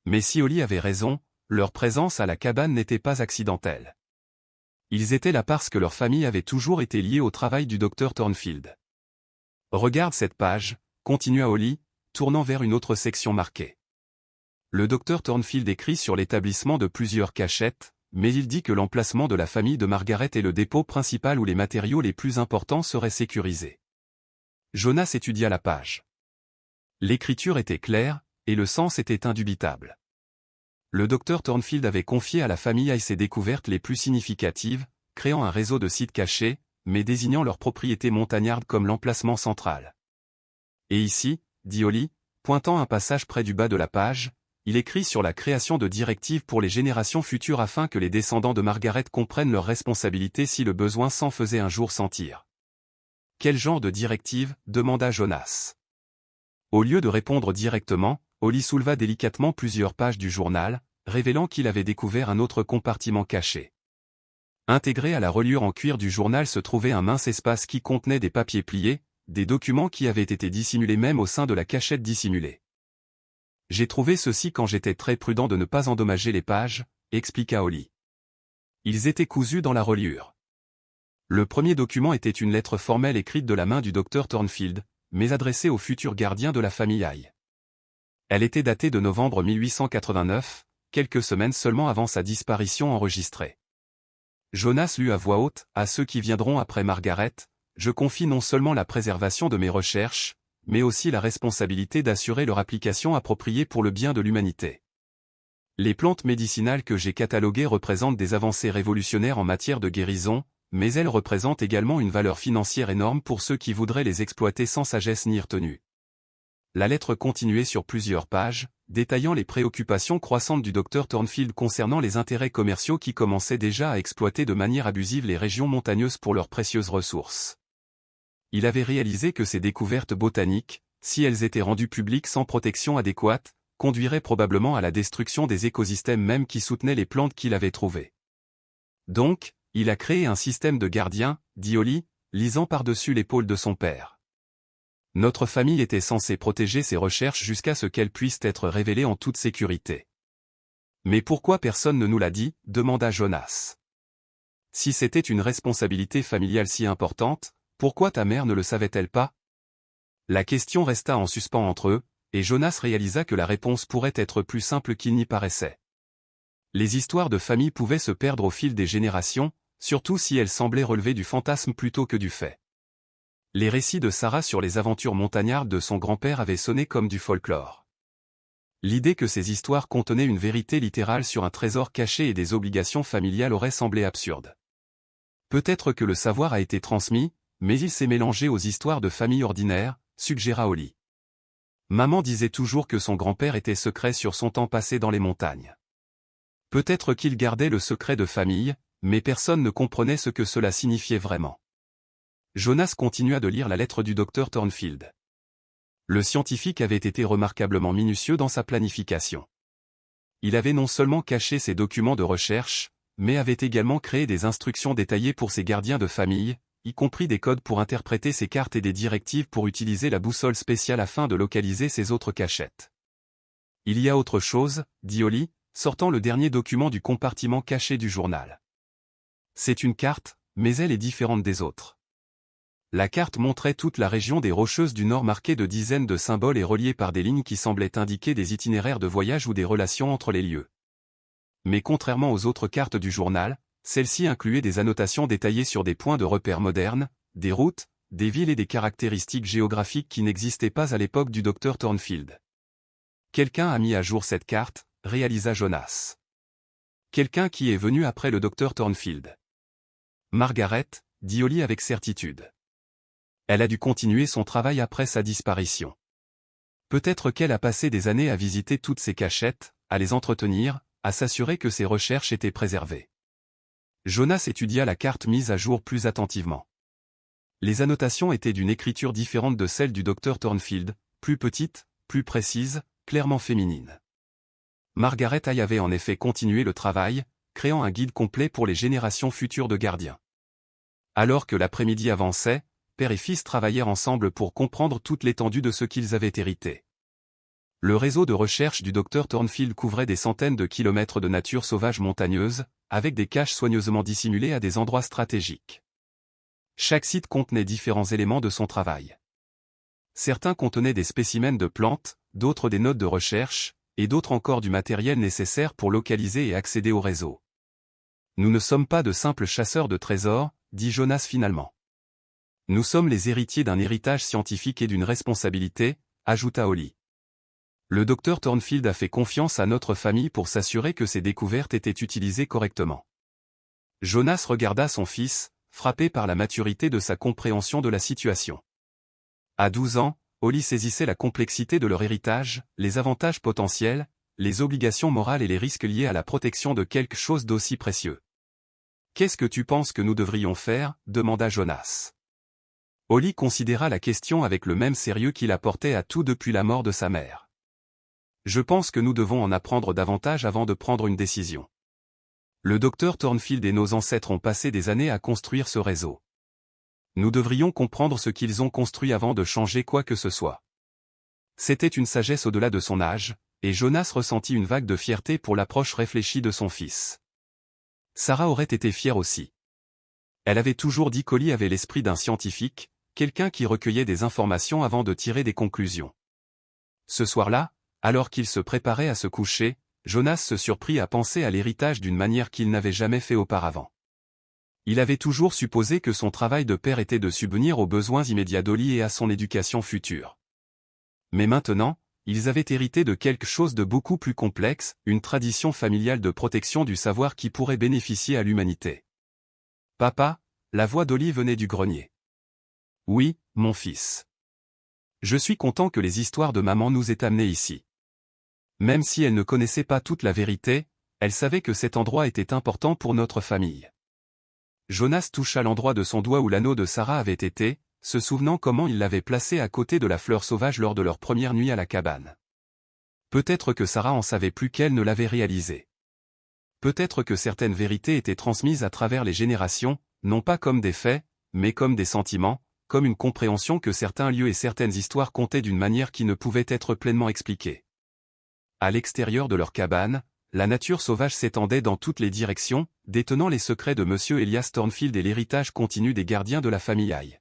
Mais si Holly avait raison, leur présence à la cabane n'était pas accidentelle. Ils étaient là parce que leur famille avait toujours été liée au travail du Dr Thornfield. « Regarde cette page », continua Holly, tournant vers une autre section marquée. Le Dr Thornfield écrit sur l'établissement de plusieurs cachettes, mais il dit que l'emplacement de la famille de Margaret est le dépôt principal où les matériaux les plus importants seraient sécurisés. Jonas étudia la page. L'écriture était claire, et le sens était indubitable. Le Dr Thornfield avait confié à la famille Hay ses découvertes les plus significatives, créant un réseau de sites cachés, mais désignant leur propriété montagnarde comme l'emplacement central. Et ici, dit Holly, pointant un passage près du bas de la page, il écrit sur la création de directives pour les générations futures afin que les descendants de Margaret comprennent leurs responsabilités si le besoin s'en faisait un jour sentir. « Quel genre de directives » demanda Jonas. Au lieu de répondre directement, Holly souleva délicatement plusieurs pages du journal, révélant qu'il avait découvert un autre compartiment caché. Intégré à la reliure en cuir du journal se trouvait un mince espace qui contenait des papiers pliés, des documents qui avaient été dissimulés même au sein de la cachette dissimulée. « J'ai trouvé ceci quand j'étais très prudent de ne pas endommager les pages », expliqua Holly. Ils étaient cousus dans la reliure. Le premier document était une lettre formelle écrite de la main du Dr Thornfield, mais adressée au futur gardien de la famille Hay. Elle était datée de novembre 1889, quelques semaines seulement avant sa disparition enregistrée. Jonas lut à voix haute, à ceux qui viendront après Margaret, je confie non seulement la préservation de mes recherches, mais aussi la responsabilité d'assurer leur application appropriée pour le bien de l'humanité. Les plantes médicinales que j'ai cataloguées représentent des avancées révolutionnaires en matière de guérison, mais elles représentent également une valeur financière énorme pour ceux qui voudraient les exploiter sans sagesse ni retenue. La lettre continuait sur plusieurs pages, détaillant les préoccupations croissantes du Dr Thornfield concernant les intérêts commerciaux qui commençaient déjà à exploiter de manière abusive les régions montagneuses pour leurs précieuses ressources. Il avait réalisé que ces découvertes botaniques, si elles étaient rendues publiques sans protection adéquate, conduiraient probablement à la destruction des écosystèmes mêmes qui soutenaient les plantes qu'il avait trouvées. Donc, il a créé un système de gardiens, dit Holly, lisant par-dessus l'épaule de son père. Notre famille était censée protéger ses recherches jusqu'à ce qu'elles puissent être révélées en toute sécurité. Mais pourquoi personne ne nous l'a dit, demanda Jonas. Si c'était une responsabilité familiale si importante, pourquoi ta mère ne le savait-elle pas? La question resta en suspens entre eux, et Jonas réalisa que la réponse pourrait être plus simple qu'il n'y paraissait. Les histoires de famille pouvaient se perdre au fil des générations, surtout si elles semblaient relever du fantasme plutôt que du fait. Les récits de Sarah sur les aventures montagnardes de son grand-père avaient sonné comme du folklore. L'idée que ces histoires contenaient une vérité littérale sur un trésor caché et des obligations familiales aurait semblé absurde. Peut-être que le savoir a été transmis, mais il s'est mélangé aux histoires de famille ordinaires, suggéra Holly. Maman disait toujours que son grand-père était secret sur son temps passé dans les montagnes. Peut-être qu'il gardait le secret de famille, mais personne ne comprenait ce que cela signifiait vraiment. Jonas continua de lire la lettre du Dr Thornfield. Le scientifique avait été remarquablement minutieux dans sa planification. Il avait non seulement caché ses documents de recherche, mais avait également créé des instructions détaillées pour ses gardiens de famille, y compris des codes pour interpréter ses cartes et des directives pour utiliser la boussole spéciale afin de localiser ses autres cachettes. Il y a autre chose, dit Holly, sortant le dernier document du compartiment caché du journal. C'est une carte, mais elle est différente des autres. La carte montrait toute la région des Rocheuses du Nord marquée de dizaines de symboles et reliée par des lignes qui semblaient indiquer des itinéraires de voyage ou des relations entre les lieux. Mais contrairement aux autres cartes du journal, celle-ci incluait des annotations détaillées sur des points de repère modernes, des routes, des villes et des caractéristiques géographiques qui n'existaient pas à l'époque du Dr Thornfield. Quelqu'un a mis à jour cette carte, réalisa Jonas. Quelqu'un qui est venu après le Dr Thornfield. Margaret, dit Holly avec certitude. Elle a dû continuer son travail après sa disparition. Peut-être qu'elle a passé des années à visiter toutes ces cachettes, à les entretenir, à s'assurer que ses recherches étaient préservées. Jonas étudia la carte mise à jour plus attentivement. Les annotations étaient d'une écriture différente de celle du Dr Thornfield, plus petite, plus précise, clairement féminine. Margaret Hay avait en effet continué le travail, créant un guide complet pour les générations futures de gardiens. Alors que l'après-midi avançait, père et fils travaillèrent ensemble pour comprendre toute l'étendue de ce qu'ils avaient hérité. Le réseau de recherche du Dr Thornfield couvrait des centaines de kilomètres de nature sauvage montagneuse, avec des caches soigneusement dissimulées à des endroits stratégiques. Chaque site contenait différents éléments de son travail. Certains contenaient des spécimens de plantes, d'autres des notes de recherche, et d'autres encore du matériel nécessaire pour localiser et accéder au réseau. Nous ne sommes pas de simples chasseurs de trésors, dit Jonas finalement. Nous sommes les héritiers d'un héritage scientifique et d'une responsabilité, ajouta Holly. Le Dr Thornfield a fait confiance à notre famille pour s'assurer que ces découvertes étaient utilisées correctement. Jonas regarda son fils, frappé par la maturité de sa compréhension de la situation. À 12 ans, Holly saisissait la complexité de leur héritage, les avantages potentiels, les obligations morales et les risques liés à la protection de quelque chose d'aussi précieux. « Qu'est-ce que tu penses que nous devrions faire » demanda Jonas. Holly considéra la question avec le même sérieux qu'il apportait à tout depuis la mort de sa mère. Je pense que nous devons en apprendre davantage avant de prendre une décision. Le Dr Thornfield et nos ancêtres ont passé des années à construire ce réseau. Nous devrions comprendre ce qu'ils ont construit avant de changer quoi que ce soit. C'était une sagesse au-delà de son âge, et Jonas ressentit une vague de fierté pour l'approche réfléchie de son fils. Sarah aurait été fière aussi. Elle avait toujours dit qu'Holly avait l'esprit d'un scientifique, quelqu'un qui recueillait des informations avant de tirer des conclusions. Ce soir-là, Alors qu'il se préparait à se coucher, Jonas se surprit à penser à l'héritage d'une manière qu'il n'avait jamais fait auparavant. Il avait toujours supposé que son travail de père était de subvenir aux besoins immédiats d'Ollie et à son éducation future. Mais maintenant, ils avaient hérité de quelque chose de beaucoup plus complexe, une tradition familiale de protection du savoir qui pourrait bénéficier à l'humanité. « Papa » la voix d'Ollie venait du grenier. « Oui, mon fils. Je suis content que les histoires de maman nous aient amenés ici. » Même si elle ne connaissait pas toute la vérité, elle savait que cet endroit était important pour notre famille. Jonas toucha l'endroit de son doigt où l'anneau de Sarah avait été, se souvenant comment il l'avait placé à côté de la fleur sauvage lors de leur première nuit à la cabane. Peut-être que Sarah en savait plus qu'elle ne l'avait réalisé. Peut-être que certaines vérités étaient transmises à travers les générations, non pas comme des faits, mais comme des sentiments, comme une compréhension que certains lieux et certaines histoires contaient d'une manière qui ne pouvait être pleinement expliquée. À l'extérieur de leur cabane, la nature sauvage s'étendait dans toutes les directions, détenant les secrets de Monsieur Elias Thornfield et l'héritage continu des gardiens de la famille Haye.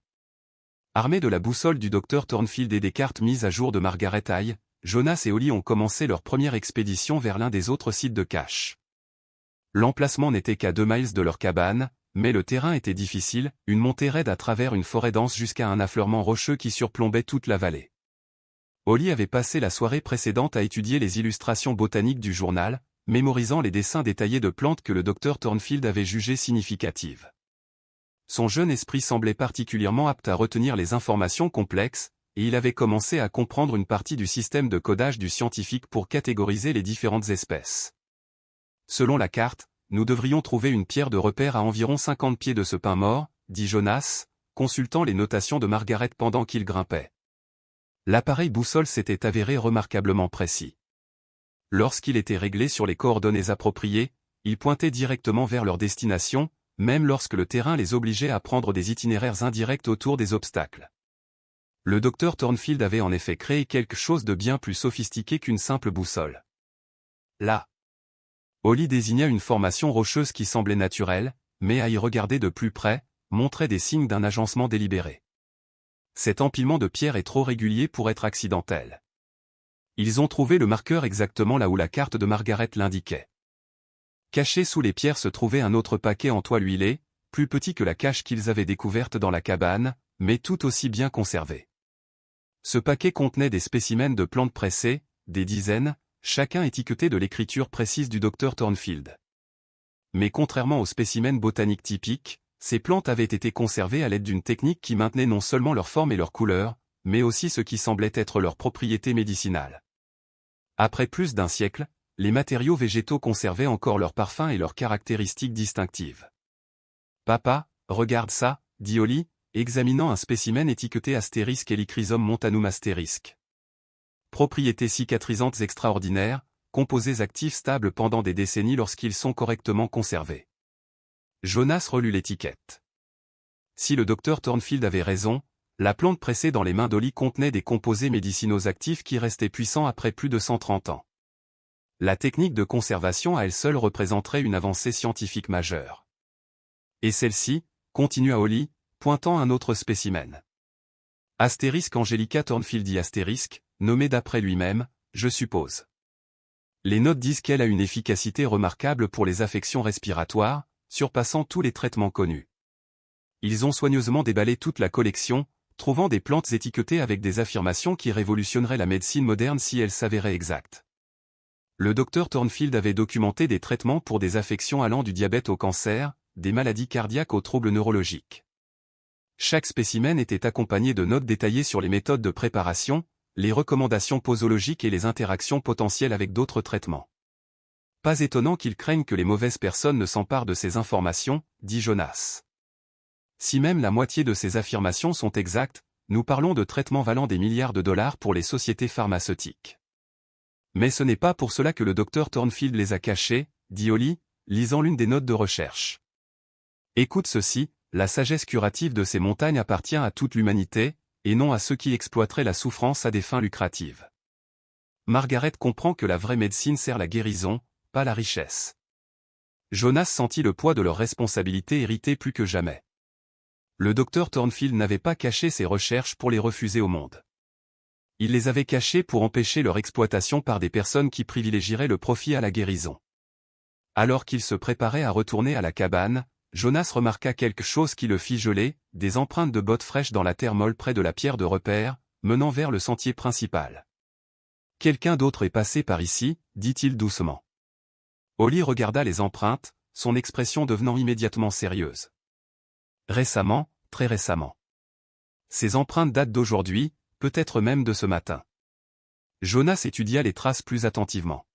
Armés de la boussole du docteur Thornfield et des cartes mises à jour de Margaret Haye, Jonas et Ollie ont commencé leur première expédition vers l'un des autres sites de cache. L'emplacement n'était qu'à 2 miles de leur cabane, mais le terrain était difficile, une montée raide à travers une forêt dense jusqu'à un affleurement rocheux qui surplombait toute la vallée. Ollie avait passé la soirée précédente à étudier les illustrations botaniques du journal, mémorisant les dessins détaillés de plantes que le docteur Thornfield avait jugées significatives. Son jeune esprit semblait particulièrement apte à retenir les informations complexes, et il avait commencé à comprendre une partie du système de codage du scientifique pour catégoriser les différentes espèces. Selon la carte, nous devrions trouver une pierre de repère à environ 50 pieds de ce pin mort, dit Jonas, consultant les notations de Margaret pendant qu'il grimpait. L'appareil boussole s'était avéré remarquablement précis. Lorsqu'il était réglé sur les coordonnées appropriées, il pointait directement vers leur destination, même lorsque le terrain les obligeait à prendre des itinéraires indirects autour des obstacles. Le docteur Thornfield avait en effet créé quelque chose de bien plus sophistiqué qu'une simple boussole. Là, Ollie désigna une formation rocheuse qui semblait naturelle, mais à y regarder de plus près, montrait des signes d'un agencement délibéré. Cet empilement de pierres est trop régulier pour être accidentel. Ils ont trouvé le marqueur exactement là où la carte de Margaret l'indiquait. Caché sous les pierres se trouvait un autre paquet en toile huilée, plus petit que la cache qu'ils avaient découverte dans la cabane, mais tout aussi bien conservé. Ce paquet contenait des spécimens de plantes pressées, des dizaines, chacun étiqueté de l'écriture précise du docteur Thornfield. Mais contrairement aux spécimens botaniques typiques, ces plantes avaient été conservées à l'aide d'une technique qui maintenait non seulement leur forme et leur couleur, mais aussi ce qui semblait être leurs propriétés médicinales. Après plus d'un siècle, les matériaux végétaux conservaient encore leur parfum et leurs caractéristiques distinctives. « Papa, regarde ça » dit Ollie, examinant un spécimen étiqueté astérisque Helichrysum montanum astérisque. Propriétés cicatrisantes extraordinaires, composés actifs stables pendant des décennies lorsqu'ils sont correctement conservés. Jonas relut l'étiquette. Si le docteur Thornfield avait raison, la plante pressée dans les mains d'Ollie contenait des composés médicinaux actifs qui restaient puissants après plus de 130 ans. La technique de conservation à elle seule représenterait une avancée scientifique majeure. Et celle-ci, continua Ollie, pointant un autre spécimen. Astérisque Angelica Thornfieldi astérisque, nommé d'après lui-même, je suppose. Les notes disent qu'elle a une efficacité remarquable pour les affections respiratoires, surpassant tous les traitements connus. Ils ont soigneusement déballé toute la collection, trouvant des plantes étiquetées avec des affirmations qui révolutionneraient la médecine moderne si elles s'avéraient exactes. Le docteur Thornfield avait documenté des traitements pour des affections allant du diabète au cancer, des maladies cardiaques aux troubles neurologiques. Chaque spécimen était accompagné de notes détaillées sur les méthodes de préparation, les recommandations posologiques et les interactions potentielles avec d'autres traitements. Pas étonnant qu'ils craignent que les mauvaises personnes ne s'emparent de ces informations, dit Jonas. Si même la moitié de ces affirmations sont exactes, nous parlons de traitements valant des milliards de dollars pour les sociétés pharmaceutiques. Mais ce n'est pas pour cela que le docteur Thornfield les a cachés, dit Ollie, lisant l'une des notes de recherche. Écoute ceci, la sagesse curative de ces montagnes appartient à toute l'humanité, et non à ceux qui exploiteraient la souffrance à des fins lucratives. Margaret comprend que la vraie médecine sert la guérison, pas la richesse. Jonas sentit le poids de leur responsabilité héritée plus que jamais. Le docteur Thornfield n'avait pas caché ses recherches pour les refuser au monde. Il les avait cachés pour empêcher leur exploitation par des personnes qui privilégieraient le profit à la guérison. Alors qu'il se préparait à retourner à la cabane, Jonas remarqua quelque chose qui le fit geler, des empreintes de bottes fraîches dans la terre molle près de la pierre de repère, menant vers le sentier principal. « Quelqu'un d'autre est passé par ici, dit-il doucement. Oli regarda les empreintes, son expression devenant immédiatement sérieuse. Récemment, très récemment. Ces empreintes datent d'aujourd'hui, peut-être même de ce matin. Jonas étudia les traces plus attentivement.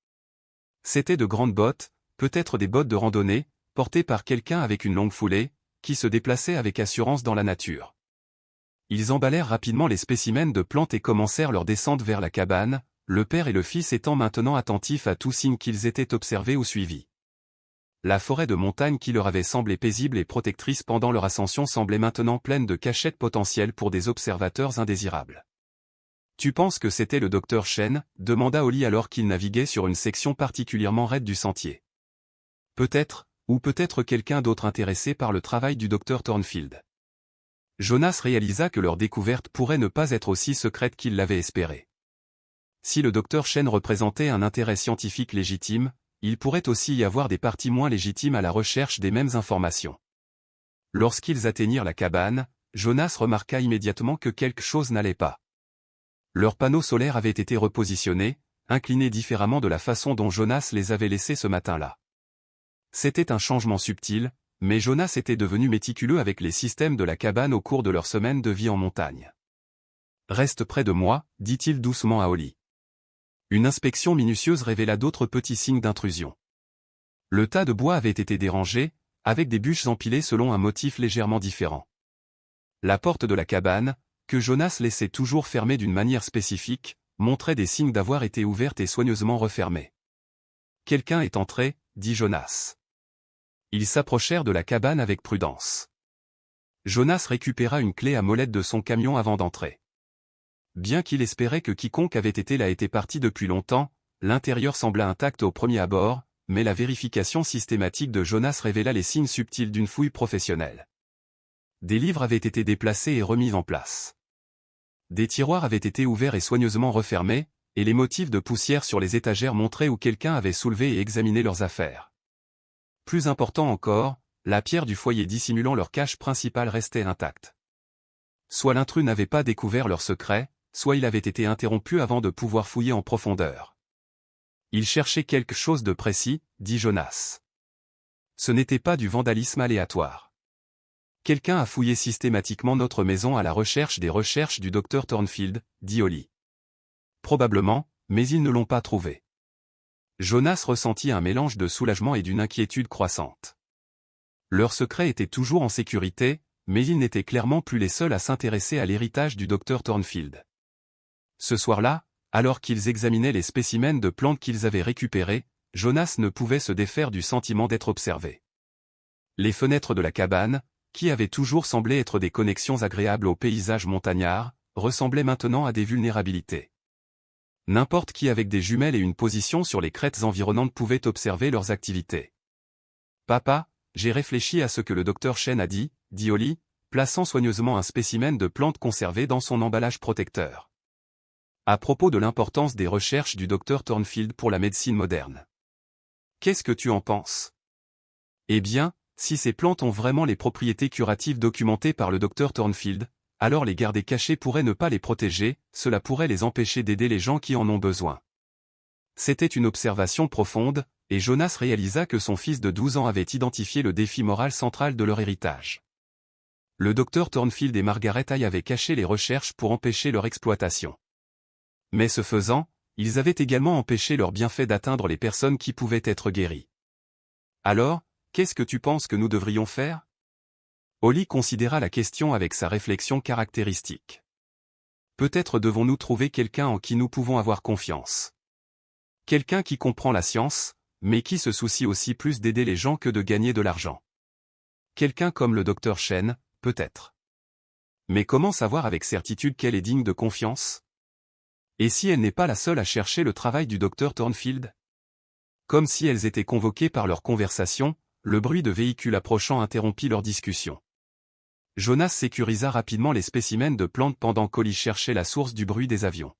C'étaient de grandes bottes, peut-être des bottes de randonnée, portées par quelqu'un avec une longue foulée, qui se déplaçait avec assurance dans la nature. Ils emballèrent rapidement les spécimens de plantes et commencèrent leur descente vers la cabane, le père et le fils étant maintenant attentifs à tout signe qu'ils étaient observés ou suivis. La forêt de montagne qui leur avait semblé paisible et protectrice pendant leur ascension semblait maintenant pleine de cachettes potentielles pour des observateurs indésirables. « Tu penses que c'était le docteur Chen ?» demanda Oli alors qu'il naviguait sur une section particulièrement raide du sentier. « Peut-être, ou peut-être quelqu'un d'autre intéressé par le travail du docteur Thornfield. » Jonas réalisa que leur découverte pourrait ne pas être aussi secrète qu'il l'avait espéré. Si le docteur Chen représentait un intérêt scientifique légitime, il pourrait aussi y avoir des parties moins légitimes à la recherche des mêmes informations. Lorsqu'ils atteignirent la cabane, Jonas remarqua immédiatement que quelque chose n'allait pas. Leurs panneaux solaires avaient été repositionnés, inclinés différemment de la façon dont Jonas les avait laissés ce matin-là. C'était un changement subtil, mais Jonas était devenu méticuleux avec les systèmes de la cabane au cours de leur semaine de vie en montagne. « Reste près de moi, dit-il doucement à Oli. Une inspection minutieuse révéla d'autres petits signes d'intrusion. Le tas de bois avait été dérangé, avec des bûches empilées selon un motif légèrement différent. La porte de la cabane, que Jonas laissait toujours fermée d'une manière spécifique, montrait des signes d'avoir été ouverte et soigneusement refermée. « Quelqu'un est entré, dit Jonas. Ils s'approchèrent de la cabane avec prudence. Jonas récupéra une clé à molette de son camion avant d'entrer. Bien qu'il espérait que quiconque avait été là était parti depuis longtemps, l'intérieur sembla intact au premier abord, mais la vérification systématique de Jonas révéla les signes subtils d'une fouille professionnelle. Des livres avaient été déplacés et remis en place. Des tiroirs avaient été ouverts et soigneusement refermés, et les motifs de poussière sur les étagères montraient où quelqu'un avait soulevé et examiné leurs affaires. Plus important encore, la pierre du foyer dissimulant leur cache principale restait intacte. Soit l'intrus n'avait pas découvert leur secret, soit il avait été interrompu avant de pouvoir fouiller en profondeur. Il cherchait quelque chose de précis, dit Jonas. Ce n'était pas du vandalisme aléatoire. Quelqu'un a fouillé systématiquement notre maison à la recherche des recherches du docteur Thornfield, dit Oli. Probablement, mais ils ne l'ont pas trouvé. Jonas ressentit un mélange de soulagement et d'une inquiétude croissante. Leur secret était toujours en sécurité, mais ils n'étaient clairement plus les seuls à s'intéresser à l'héritage du docteur Thornfield. Ce soir-là, alors qu'ils examinaient les spécimens de plantes qu'ils avaient récupérés, Jonas ne pouvait se défaire du sentiment d'être observé. Les fenêtres de la cabane, qui avaient toujours semblé être des connexions agréables au paysage montagnard, ressemblaient maintenant à des vulnérabilités. N'importe qui avec des jumelles et une position sur les crêtes environnantes pouvait observer leurs activités. « Papa, j'ai réfléchi à ce que le docteur Chen a dit, » dit Oli, plaçant soigneusement un spécimen de plante conservé dans son emballage protecteur. À propos de l'importance des recherches du docteur Thornfield pour la médecine moderne. Qu'est-ce que tu en penses? Eh bien, si ces plantes ont vraiment les propriétés curatives documentées par le docteur Thornfield, alors les garder cachées pourrait ne pas les protéger, cela pourrait les empêcher d'aider les gens qui en ont besoin. C'était une observation profonde, et Jonas réalisa que son fils de 12 ans avait identifié le défi moral central de leur héritage. Le docteur Thornfield et Margaret Hay avaient caché les recherches pour empêcher leur exploitation. Mais ce faisant, ils avaient également empêché leur bienfait d'atteindre les personnes qui pouvaient être guéries. Alors, qu'est-ce que tu penses que nous devrions faire? Oli considéra la question avec sa réflexion caractéristique. Peut-être devons-nous trouver quelqu'un en qui nous pouvons avoir confiance. Quelqu'un qui comprend la science, mais qui se soucie aussi plus d'aider les gens que de gagner de l'argent. Quelqu'un comme le docteur Chen, peut-être. Mais comment savoir avec certitude qu'elle est digne de confiance? Et si elle n'est pas la seule à chercher le travail du docteur Thornfield? Comme si elles étaient convoquées par leur conversation, le bruit de véhicules approchant interrompit leur discussion. Jonas sécurisa rapidement les spécimens de plantes pendant qu'Oli cherchait la source du bruit des avions.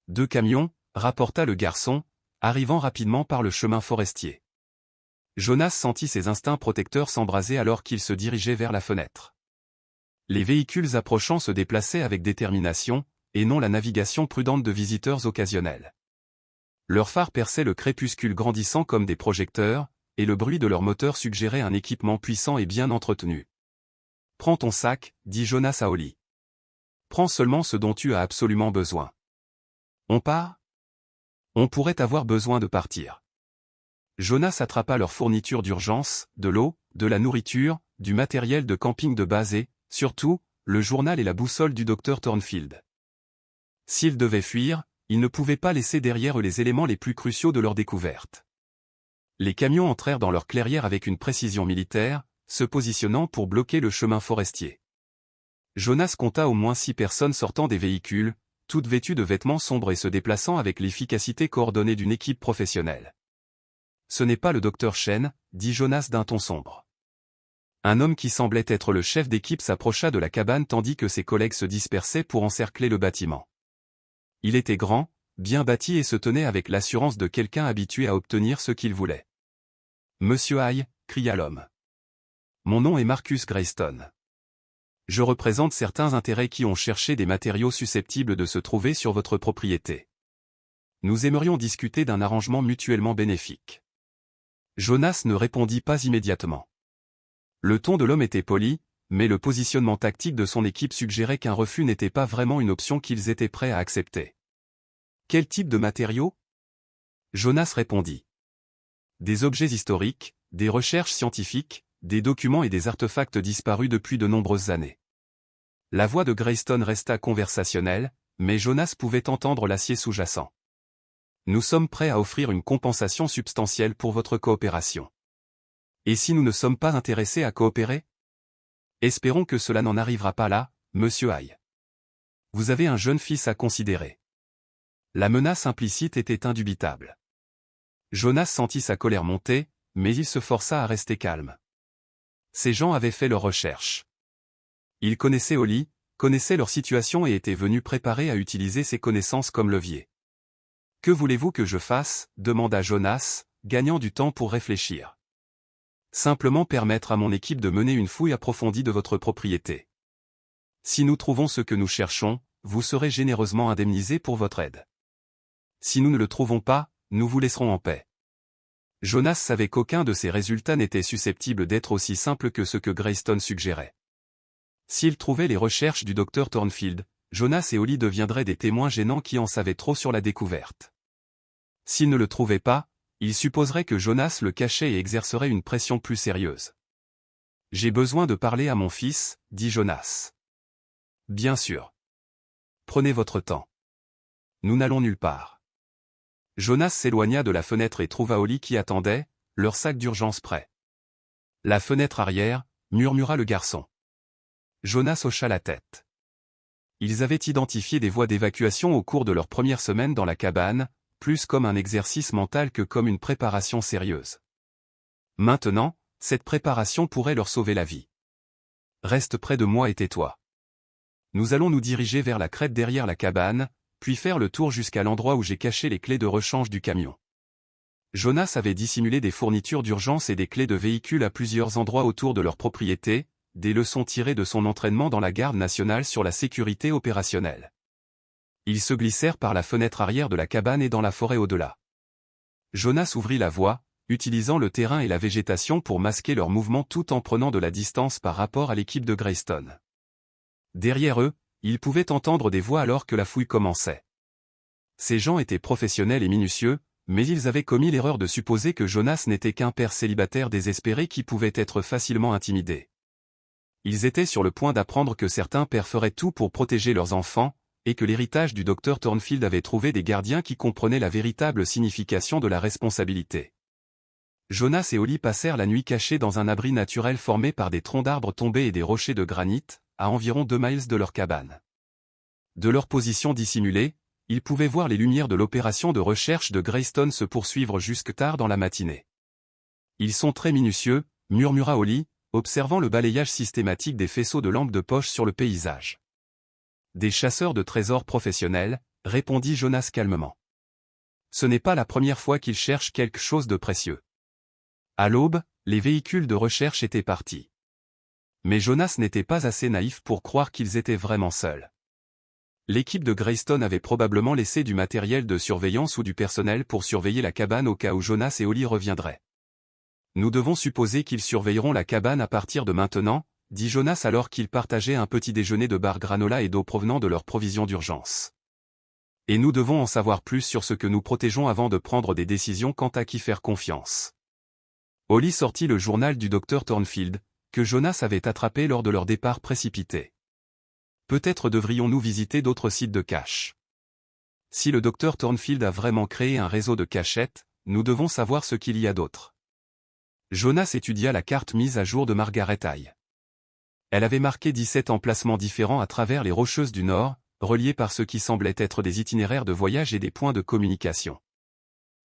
2 camions, rapporta le garçon, arrivant rapidement par le chemin forestier. Jonas sentit ses instincts protecteurs s'embraser alors qu'il se dirigeait vers la fenêtre. Les véhicules approchant se déplaçaient avec détermination, et non la navigation prudente de visiteurs occasionnels. Leurs phares perçaient le crépuscule grandissant comme des projecteurs, et le bruit de leur moteur suggérait un équipement puissant et bien entretenu. « Prends ton sac, dit Jonas à Holly. Prends seulement ce dont tu as absolument besoin. On part ? On pourrait avoir besoin de partir. » Jonas attrapa leurs fournitures d'urgence, de l'eau, de la nourriture, du matériel de camping de base et, surtout, le journal et la boussole du docteur Thornfield. S'ils devaient fuir, ils ne pouvaient pas laisser derrière eux les éléments les plus cruciaux de leur découverte. Les camions entrèrent dans leur clairière avec une précision militaire, se positionnant pour bloquer le chemin forestier. Jonas compta au moins 6 personnes sortant des véhicules, toutes vêtues de vêtements sombres et se déplaçant avec l'efficacité coordonnée d'une équipe professionnelle. « Ce n'est pas le docteur Chen, dit Jonas d'un ton sombre. » Un homme qui semblait être le chef d'équipe s'approcha de la cabane tandis que ses collègues se dispersaient pour encercler le bâtiment. Il était grand, bien bâti et se tenait avec l'assurance de quelqu'un habitué à obtenir ce qu'il voulait. « Monsieur Hay, cria l'homme. Mon nom est Marcus Greyston. Je représente certains intérêts qui ont cherché des matériaux susceptibles de se trouver sur votre propriété. Nous aimerions discuter d'un arrangement mutuellement bénéfique. » Jonas ne répondit pas immédiatement. Le ton de l'homme était poli, mais le positionnement tactique de son équipe suggérait qu'un refus n'était pas vraiment une option qu'ils étaient prêts à accepter. « Quel type de matériaux ? » Jonas répondit. « Des objets historiques, des recherches scientifiques, des documents et des artefacts disparus depuis de nombreuses années. » La voix de Greyston resta conversationnelle, mais Jonas pouvait entendre l'acier sous-jacent. « Nous sommes prêts à offrir une compensation substantielle pour votre coopération. Et si nous ne sommes pas intéressés à coopérer ? Espérons que cela n'en arrivera pas là, monsieur Hay. Vous avez un jeune fils à considérer. » La menace implicite était indubitable. Jonas sentit sa colère monter, mais il se força à rester calme. Ces gens avaient fait leurs recherches. Ils connaissaient Holly, connaissaient leur situation et étaient venus préparés à utiliser ces connaissances comme levier. « Que voulez-vous que je fasse ? Demanda Jonas, gagnant du temps pour réfléchir. « Simplement permettre à mon équipe de mener une fouille approfondie de votre propriété. Si nous trouvons ce que nous cherchons, vous serez généreusement indemnisés pour votre aide. Si nous ne le trouvons pas, nous vous laisserons en paix. » Jonas savait qu'aucun de ces résultats n'était susceptible d'être aussi simple que ce que Greyston suggérait. S'il trouvait les recherches du docteur Thornfield, Jonas et Holly deviendraient des témoins gênants qui en savaient trop sur la découverte. S'il ne le trouvait pas, il supposerait que Jonas le cachait et exercerait une pression plus sérieuse. « J'ai besoin de parler à mon fils, dit Jonas. « Bien sûr. Prenez votre temps. Nous n'allons nulle part. » Jonas s'éloigna de la fenêtre et trouva Holly qui attendait, leur sac d'urgence prêt. « La fenêtre arrière, » murmura le garçon. Jonas hocha la tête. Ils avaient identifié des voies d'évacuation au cours de leur première semaine dans la cabane, plus comme un exercice mental que comme une préparation sérieuse. Maintenant, cette préparation pourrait leur sauver la vie. « Reste près de moi et tais-toi. Nous allons nous diriger vers la crête derrière la cabane, puis faire le tour jusqu'à l'endroit où j'ai caché les clés de rechange du camion. » Jonas avait dissimulé des fournitures d'urgence et des clés de véhicule à plusieurs endroits autour de leur propriété, des leçons tirées de son entraînement dans la garde nationale sur la sécurité opérationnelle. Ils se glissèrent par la fenêtre arrière de la cabane et dans la forêt au-delà. Jonas ouvrit la voie, utilisant le terrain et la végétation pour masquer leurs mouvements tout en prenant de la distance par rapport à l'équipe de Greyston. Derrière eux, ils pouvaient entendre des voix alors que la fouille commençait. Ces gens étaient professionnels et minutieux, mais ils avaient commis l'erreur de supposer que Jonas n'était qu'un père célibataire désespéré qui pouvait être facilement intimidé. Ils étaient sur le point d'apprendre que certains pères feraient tout pour protéger leurs enfants, et que l'héritage du docteur Thornfield avait trouvé des gardiens qui comprenaient la véritable signification de la responsabilité. Jonas et Holly passèrent la nuit cachés dans un abri naturel formé par des troncs d'arbres tombés et des rochers de granit, à environ 2 miles de leur cabane. De leur position dissimulée, ils pouvaient voir les lumières de l'opération de recherche de Greyston se poursuivre jusque tard dans la matinée. « Ils sont très minutieux, » murmura Holly, observant le balayage systématique des faisceaux de lampes de poche sur le paysage. « Des chasseurs de trésors professionnels, » répondit Jonas calmement. Ce n'est pas la première fois qu'il cherche quelque chose de précieux. À l'aube, les véhicules de recherche étaient partis. Mais Jonas n'était pas assez naïf pour croire qu'ils étaient vraiment seuls. L'équipe de Greystone avait probablement laissé du matériel de surveillance ou du personnel pour surveiller la cabane au cas où Jonas et Ollie reviendraient. Nous devons supposer qu'ils surveilleront la cabane à partir de maintenant, dit Jonas alors qu'ils partageaient un petit déjeuner de bar granola et d'eau provenant de leurs provisions d'urgence. Et nous devons en savoir plus sur ce que nous protégeons avant de prendre des décisions quant à qui faire confiance. Ollie sortit le journal du docteur Thornfield, que Jonas avait attrapé lors de leur départ précipité. Peut-être devrions-nous visiter d'autres sites de cache. Si le docteur Thornfield a vraiment créé un réseau de cachettes, nous devons savoir ce qu'il y a d'autre. Jonas étudia la carte mise à jour de Margaret High. Elle avait marqué 17 emplacements différents à travers les Rocheuses du Nord, reliés par ce qui semblait être des itinéraires de voyage et des points de communication.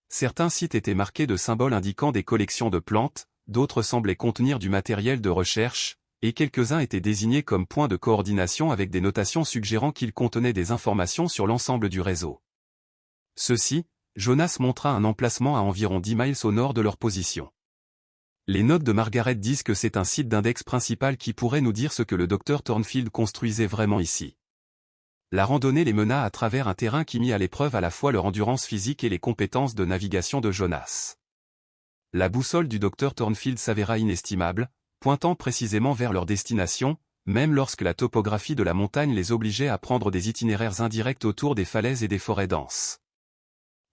Certains sites étaient marqués de symboles indiquant des collections de plantes, d'autres semblaient contenir du matériel de recherche, et quelques-uns étaient désignés comme points de coordination avec des notations suggérant qu'ils contenaient des informations sur l'ensemble du réseau. Ceci, Jonas montra un emplacement à environ 10 miles au nord de leur position. Les notes de Margaret disent que c'est un site d'index principal qui pourrait nous dire ce que le docteur Thornfield construisait vraiment ici. La randonnée les mena à travers un terrain qui mit à l'épreuve à la fois leur endurance physique et les compétences de navigation de Jonas. La boussole du docteur Thornfield s'avéra inestimable, pointant précisément vers leur destination, même lorsque la topographie de la montagne les obligeait à prendre des itinéraires indirects autour des falaises et des forêts denses.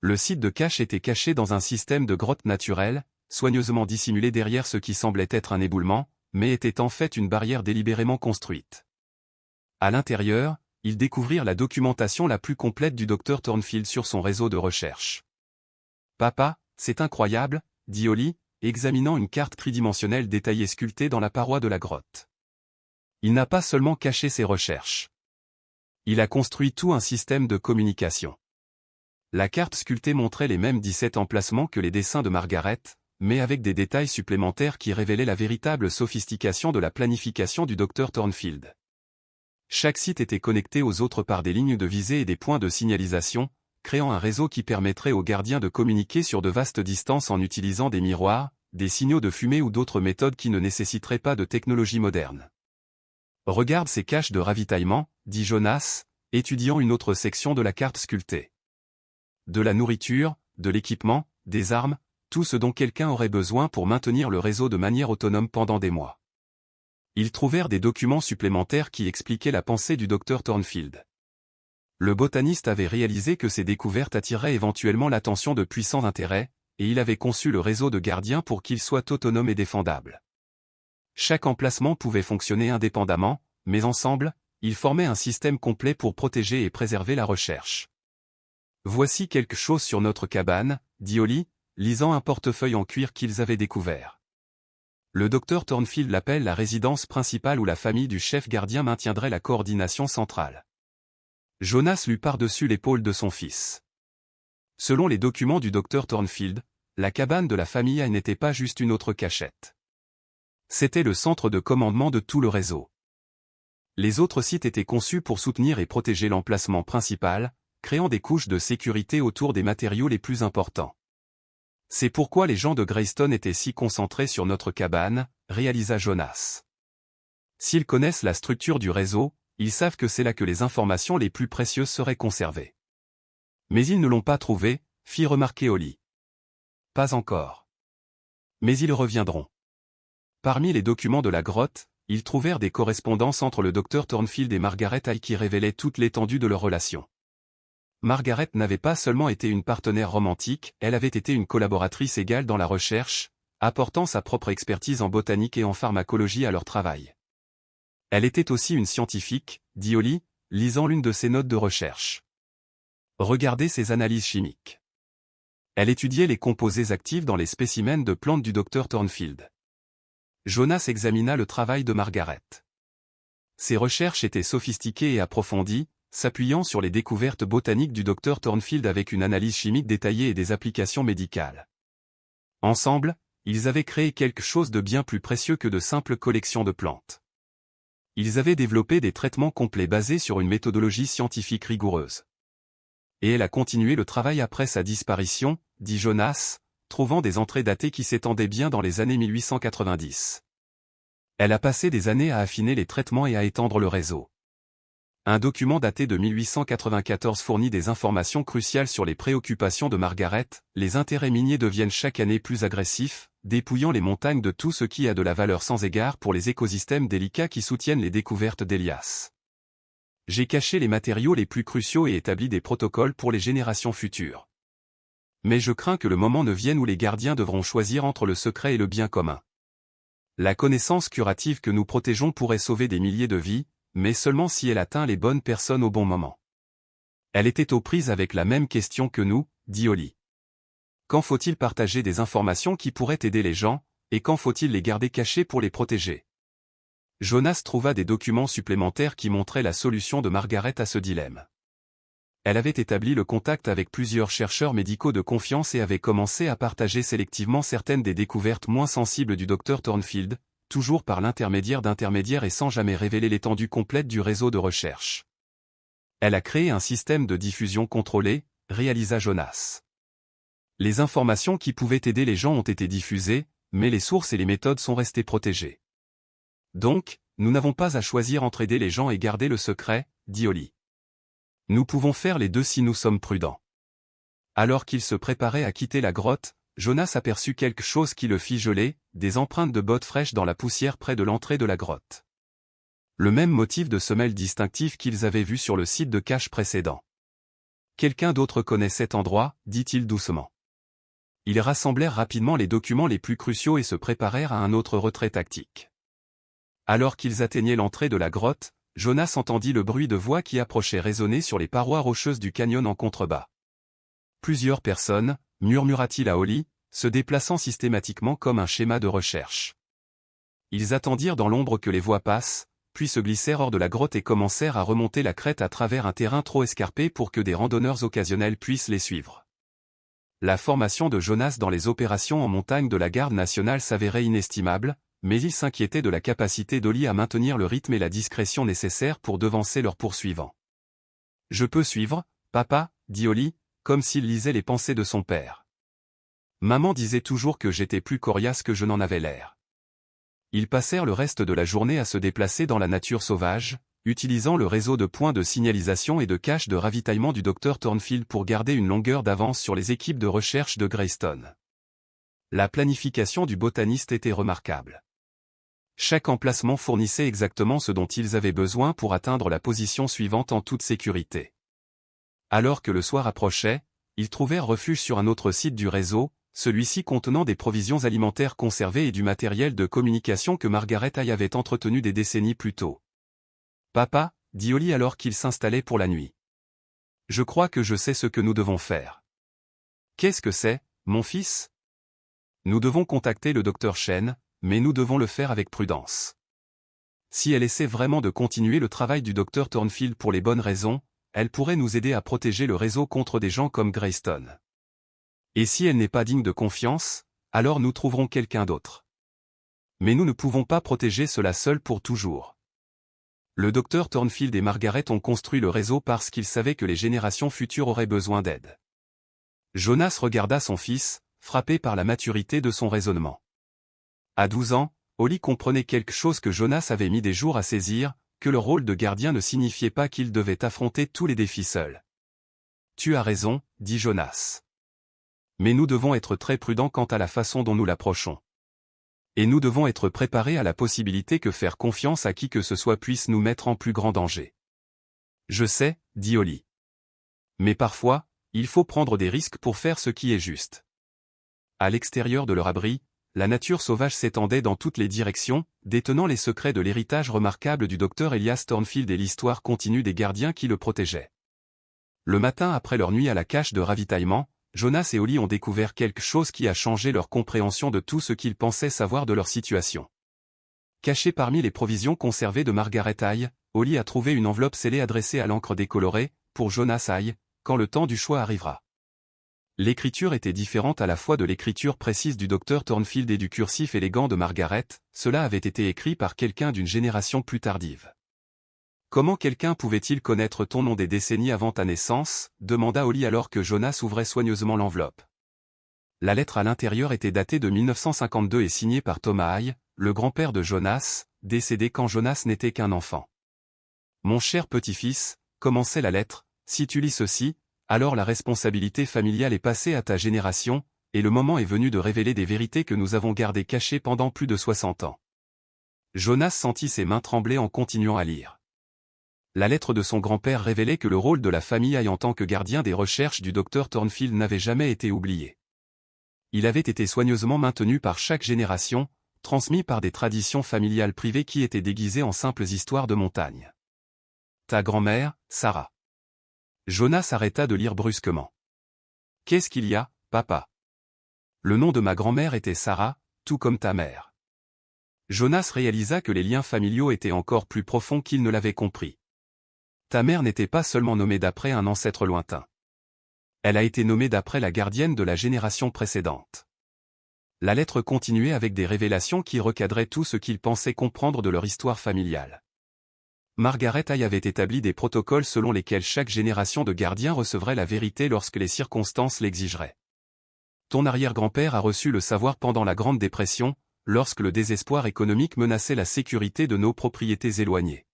Le site de cache était caché dans un système de grottes naturelles, soigneusement dissimulé derrière ce qui semblait être un éboulement, mais était en fait une barrière délibérément construite. À l'intérieur, ils découvrirent la documentation la plus complète du docteur Thornfield sur son réseau de recherche. « Papa, c'est incroyable », dit Ollie, examinant une carte tridimensionnelle détaillée sculptée dans la paroi de la grotte. Il n'a pas seulement caché ses recherches. Il a construit tout un système de communication. La carte sculptée montrait les mêmes 17 emplacements que les dessins de Margaret, mais avec des détails supplémentaires qui révélaient la véritable sophistication de la planification du docteur Thornfield. Chaque site était connecté aux autres par des lignes de visée et des points de signalisation, créant un réseau qui permettrait aux gardiens de communiquer sur de vastes distances en utilisant des miroirs, des signaux de fumée ou d'autres méthodes qui ne nécessiteraient pas de technologie moderne. « Regarde ces caches de ravitaillement », dit Jonas, étudiant une autre section de la carte sculptée. De la nourriture, de l'équipement, des armes, tout ce dont quelqu'un aurait besoin pour maintenir le réseau de manière autonome pendant des mois. Ils trouvèrent des documents supplémentaires qui expliquaient la pensée du docteur Thornfield. Le botaniste avait réalisé que ces découvertes attireraient éventuellement l'attention de puissants intérêts, et il avait conçu le réseau de gardiens pour qu'il soit autonome et défendable. Chaque emplacement pouvait fonctionner indépendamment, mais ensemble, ils formaient un système complet pour protéger et préserver la recherche. « Voici quelque chose sur notre cabane », dit Ollie, lisant un portefeuille en cuir qu'ils avaient découvert. Le docteur Thornfield l'appelle la résidence principale où la famille du chef gardien maintiendrait la coordination centrale. Jonas lut par-dessus l'épaule de son fils. Selon les documents du docteur Thornfield, la cabane de la famille n'était pas juste une autre cachette. C'était le centre de commandement de tout le réseau. Les autres sites étaient conçus pour soutenir et protéger l'emplacement principal, créant des couches de sécurité autour des matériaux les plus importants. C'est pourquoi les gens de Greystone étaient si concentrés sur notre cabane, réalisa Jonas. S'ils connaissent la structure du réseau, ils savent que c'est là que les informations les plus précieuses seraient conservées. Mais ils ne l'ont pas trouvé, fit remarquer Ollie. Pas encore. Mais ils reviendront. Parmi les documents de la grotte, ils trouvèrent des correspondances entre le docteur Thornfield et Margaret High qui révélaient toute l'étendue de leur relation. Margaret n'avait pas seulement été une partenaire romantique, elle avait été une collaboratrice égale dans la recherche, apportant sa propre expertise en botanique et en pharmacologie à leur travail. Elle était aussi une scientifique, dit Ollie, lisant l'une de ses notes de recherche. Regardez ses analyses chimiques. Elle étudiait les composés actifs dans les spécimens de plantes du docteur Thornfield. Jonas examina le travail de Margaret. Ses recherches étaient sophistiquées et approfondies, s'appuyant sur les découvertes botaniques du docteur Thornfield avec une analyse chimique détaillée et des applications médicales. Ensemble, ils avaient créé quelque chose de bien plus précieux que de simples collections de plantes. Ils avaient développé des traitements complets basés sur une méthodologie scientifique rigoureuse. Et elle a continué le travail après sa disparition, dit Jonas, trouvant des entrées datées qui s'étendaient bien dans les années 1890. Elle a passé des années à affiner les traitements et à étendre le réseau. Un document daté de 1894 fournit des informations cruciales sur les préoccupations de Margaret. Les intérêts miniers deviennent chaque année plus agressifs, dépouillant les montagnes de tout ce qui a de la valeur sans égard pour les écosystèmes délicats qui soutiennent les découvertes d'Elias. J'ai caché les matériaux les plus cruciaux et établi des protocoles pour les générations futures. Mais je crains que le moment ne vienne où les gardiens devront choisir entre le secret et le bien commun. La connaissance curative que nous protégeons pourrait sauver des milliers de vies, mais seulement si elle atteint les bonnes personnes au bon moment. Elle était aux prises avec la même question que nous, dit Holly. Quand faut-il partager des informations qui pourraient aider les gens, et quand faut-il les garder cachées pour les protéger? Jonas trouva des documents supplémentaires qui montraient la solution de Margaret à ce dilemme. Elle avait établi le contact avec plusieurs chercheurs médicaux de confiance et avait commencé à partager sélectivement certaines des découvertes moins sensibles du Dr Thornfield, toujours par l'intermédiaire d'intermédiaires et sans jamais révéler l'étendue complète du réseau de recherche. Elle a créé un système de diffusion contrôlé, réalisa Jonas. Les informations qui pouvaient aider les gens ont été diffusées, mais les sources et les méthodes sont restées protégées. Donc, nous n'avons pas à choisir entre aider les gens et garder le secret, dit Holly. Nous pouvons faire les deux si nous sommes prudents. Alors qu'il se préparait à quitter la grotte, Jonas aperçut quelque chose qui le fit geler, des empreintes de bottes fraîches dans la poussière près de l'entrée de la grotte. Le même motif de semelle distinctif qu'ils avaient vu sur le site de cache précédent. Quelqu'un d'autre connaît cet endroit, dit-il doucement. Ils rassemblèrent rapidement les documents les plus cruciaux et se préparèrent à un autre retrait tactique. Alors qu'ils atteignaient l'entrée de la grotte, Jonas entendit le bruit de voix qui approchait résonner sur les parois rocheuses du canyon en contrebas. Plusieurs personnes, murmura-t-il à Holly, se déplaçant systématiquement comme un schéma de recherche. Ils attendirent dans l'ombre que les voix passent, puis se glissèrent hors de la grotte et commencèrent à remonter la crête à travers un terrain trop escarpé pour que des randonneurs occasionnels puissent les suivre. La formation de Jonas dans les opérations en montagne de la garde nationale s'avérait inestimable, mais il s'inquiétait de la capacité d'Holly à maintenir le rythme et la discrétion nécessaires pour devancer leurs poursuivants. « Je peux suivre, papa, » dit Holly, comme s'il lisait les pensées de son père. Maman disait toujours que j'étais plus coriace que je n'en avais l'air. Ils passèrent le reste de la journée à se déplacer dans la nature sauvage, utilisant le réseau de points de signalisation et de caches de ravitaillement du Dr Thornfield pour garder une longueur d'avance sur les équipes de recherche de Greystone. La planification du botaniste était remarquable. Chaque emplacement fournissait exactement ce dont ils avaient besoin pour atteindre la position suivante en toute sécurité. Alors que le soir approchait, ils trouvèrent refuge sur un autre site du réseau, celui-ci contenant des provisions alimentaires conservées et du matériel de communication que Margaret Hay avait entretenu des décennies plus tôt. « Papa, » dit Holly alors qu'il s'installait pour la nuit. « Je crois que je sais ce que nous devons faire. »« Qu'est-ce que c'est, mon fils ?»« Nous devons contacter le docteur Chen, mais nous devons le faire avec prudence. Si elle essaie vraiment de continuer le travail du docteur Thornfield pour les bonnes raisons, elle pourrait nous aider à protéger le réseau contre des gens comme Greystone. Et si elle n'est pas digne de confiance, alors nous trouverons quelqu'un d'autre. Mais nous ne pouvons pas protéger cela seul pour toujours. Le docteur Thornfield et Margaret ont construit le réseau parce qu'ils savaient que les générations futures auraient besoin d'aide. Jonas regarda son fils, frappé par la maturité de son raisonnement. À 12 ans, Holly comprenait quelque chose que Jonas avait mis des jours à saisir, que le rôle de gardien ne signifiait pas qu'il devait affronter tous les défis seul. « Tu as raison, » dit Jonas. « Mais nous devons être très prudents quant à la façon dont nous l'approchons. Et nous devons être préparés à la possibilité que faire confiance à qui que ce soit puisse nous mettre en plus grand danger. »« Je sais, » dit Holly. « Mais parfois, il faut prendre des risques pour faire ce qui est juste. » À l'extérieur de leur abri, la nature sauvage s'étendait dans toutes les directions, détenant les secrets de l'héritage remarquable du docteur Elias Thornfield et l'histoire continue des gardiens qui le protégeaient. Le matin après leur nuit à la cache de ravitaillement, Jonas et Holly ont découvert quelque chose qui a changé leur compréhension de tout ce qu'ils pensaient savoir de leur situation. Cachée parmi les provisions conservées de Margaret Hay, Holly a trouvé une enveloppe scellée adressée à l'encre décolorée, pour Jonas Hay, quand le temps du choix arrivera. L'écriture était différente à la fois de l'écriture précise du docteur Thornfield et du cursif élégant de Margaret, cela avait été écrit par quelqu'un d'une génération plus tardive. Comment quelqu'un pouvait-il connaître ton nom des décennies avant ta naissance, demanda Holly alors que Jonas ouvrait soigneusement l'enveloppe. La lettre à l'intérieur était datée de 1952 et signée par Thomas Haye, le grand-père de Jonas, décédé quand Jonas n'était qu'un enfant. Mon cher petit-fils, commençait la lettre, si tu lis ceci, alors la responsabilité familiale est passée à ta génération, et le moment est venu de révéler des vérités que nous avons gardées cachées pendant plus de 60 ans. Jonas sentit ses mains trembler en continuant à lire. La lettre de son grand-père révélait que le rôle de la famille Haye en tant que gardien des recherches du docteur Thornfield n'avait jamais été oublié. Il avait été soigneusement maintenu par chaque génération, transmis par des traditions familiales privées qui étaient déguisées en simples histoires de montagne. Ta grand-mère, Sarah. Jonas arrêta de lire brusquement. Qu'est-ce qu'il y a, papa? Le nom de ma grand-mère était Sarah, tout comme ta mère. Jonas réalisa que les liens familiaux étaient encore plus profonds qu'il ne l'avait compris. Ta mère n'était pas seulement nommée d'après un ancêtre lointain. Elle a été nommée d'après la gardienne de la génération précédente. La lettre continuait avec des révélations qui recadraient tout ce qu'il pensait comprendre de leur histoire familiale. Margaret Haye avait établi des protocoles selon lesquels chaque génération de gardiens recevrait la vérité lorsque les circonstances l'exigeraient. Ton arrière-grand-père a reçu le savoir pendant la Grande Dépression, lorsque le désespoir économique menaçait la sécurité de nos propriétés éloignées.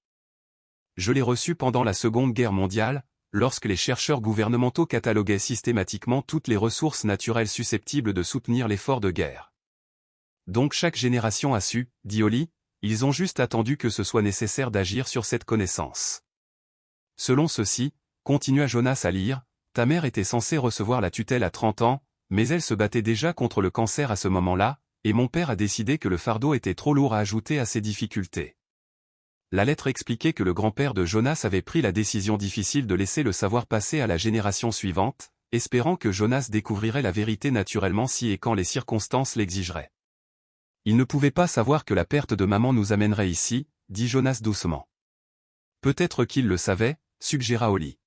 Je l'ai reçu pendant la Seconde Guerre mondiale, lorsque les chercheurs gouvernementaux cataloguaient systématiquement toutes les ressources naturelles susceptibles de soutenir l'effort de guerre. Donc chaque génération a su, dit Holly, ils ont juste attendu que ce soit nécessaire d'agir sur cette connaissance. Selon ceci, continua Jonas à lire, ta mère était censée recevoir la tutelle à 30 ans, mais elle se battait déjà contre le cancer à ce moment-là, et mon père a décidé que le fardeau était trop lourd à ajouter à ses difficultés. La lettre expliquait que le grand-père de Jonas avait pris la décision difficile de laisser le savoir passer à la génération suivante, espérant que Jonas découvrirait la vérité naturellement si et quand les circonstances l'exigeraient. Il ne pouvait pas savoir que la perte de maman nous amènerait ici, dit Jonas doucement. Peut-être qu'il le savait, suggéra Holly.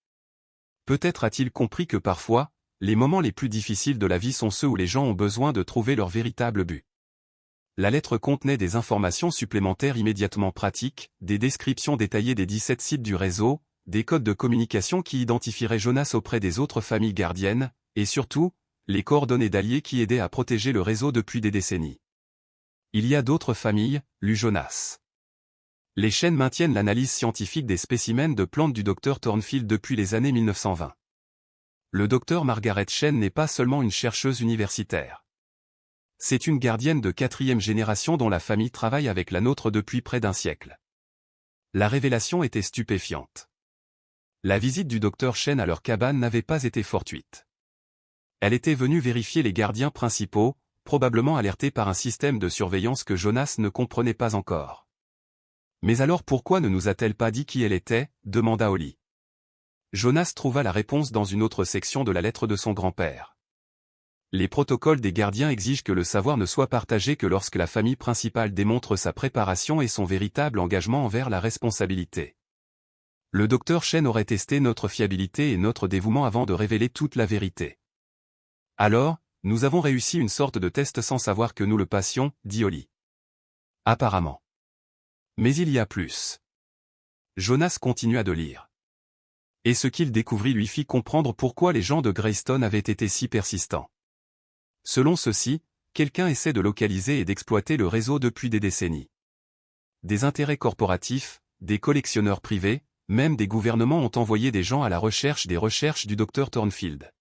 Peut-être a-t-il compris que parfois, les moments les plus difficiles de la vie sont ceux où les gens ont besoin de trouver leur véritable but. La lettre contenait des informations supplémentaires immédiatement pratiques, des descriptions détaillées des 17 sites du réseau, des codes de communication qui identifieraient Jonas auprès des autres familles gardiennes, et surtout, les coordonnées d'alliés qui aidaient à protéger le réseau depuis des décennies. Il y a d'autres familles, lut Jonas. Les chaînes maintiennent l'analyse scientifique des spécimens de plantes du Dr Thornfield depuis les années 1920. Le Dr Margaret Chen n'est pas seulement une chercheuse universitaire. C'est une gardienne de 4e génération dont la famille travaille avec la nôtre depuis près d'un siècle. La révélation était stupéfiante. La visite du Dr Chen à leur cabane n'avait pas été fortuite. Elle était venue vérifier les gardiens principaux, probablement alertés par un système de surveillance que Jonas ne comprenait pas encore. Mais alors pourquoi ne nous a-t-elle pas dit qui elle était, demanda Holly. Jonas trouva la réponse dans une autre section de la lettre de son grand-père. Les protocoles des gardiens exigent que le savoir ne soit partagé que lorsque la famille principale démontre sa préparation et son véritable engagement envers la responsabilité. Le docteur Chen aurait testé notre fiabilité et notre dévouement avant de révéler toute la vérité. Alors, nous avons réussi une sorte de test sans savoir que nous le passions, dit Holly. Apparemment. Mais il y a plus. Jonas continua de lire. Et ce qu'il découvrit lui fit comprendre pourquoi les gens de Greystone avaient été si persistants. Selon ceci, quelqu'un essaie de localiser et d'exploiter le réseau depuis des décennies. Des intérêts corporatifs, des collectionneurs privés, même des gouvernements ont envoyé des gens à la recherche des recherches du Dr Thornfield.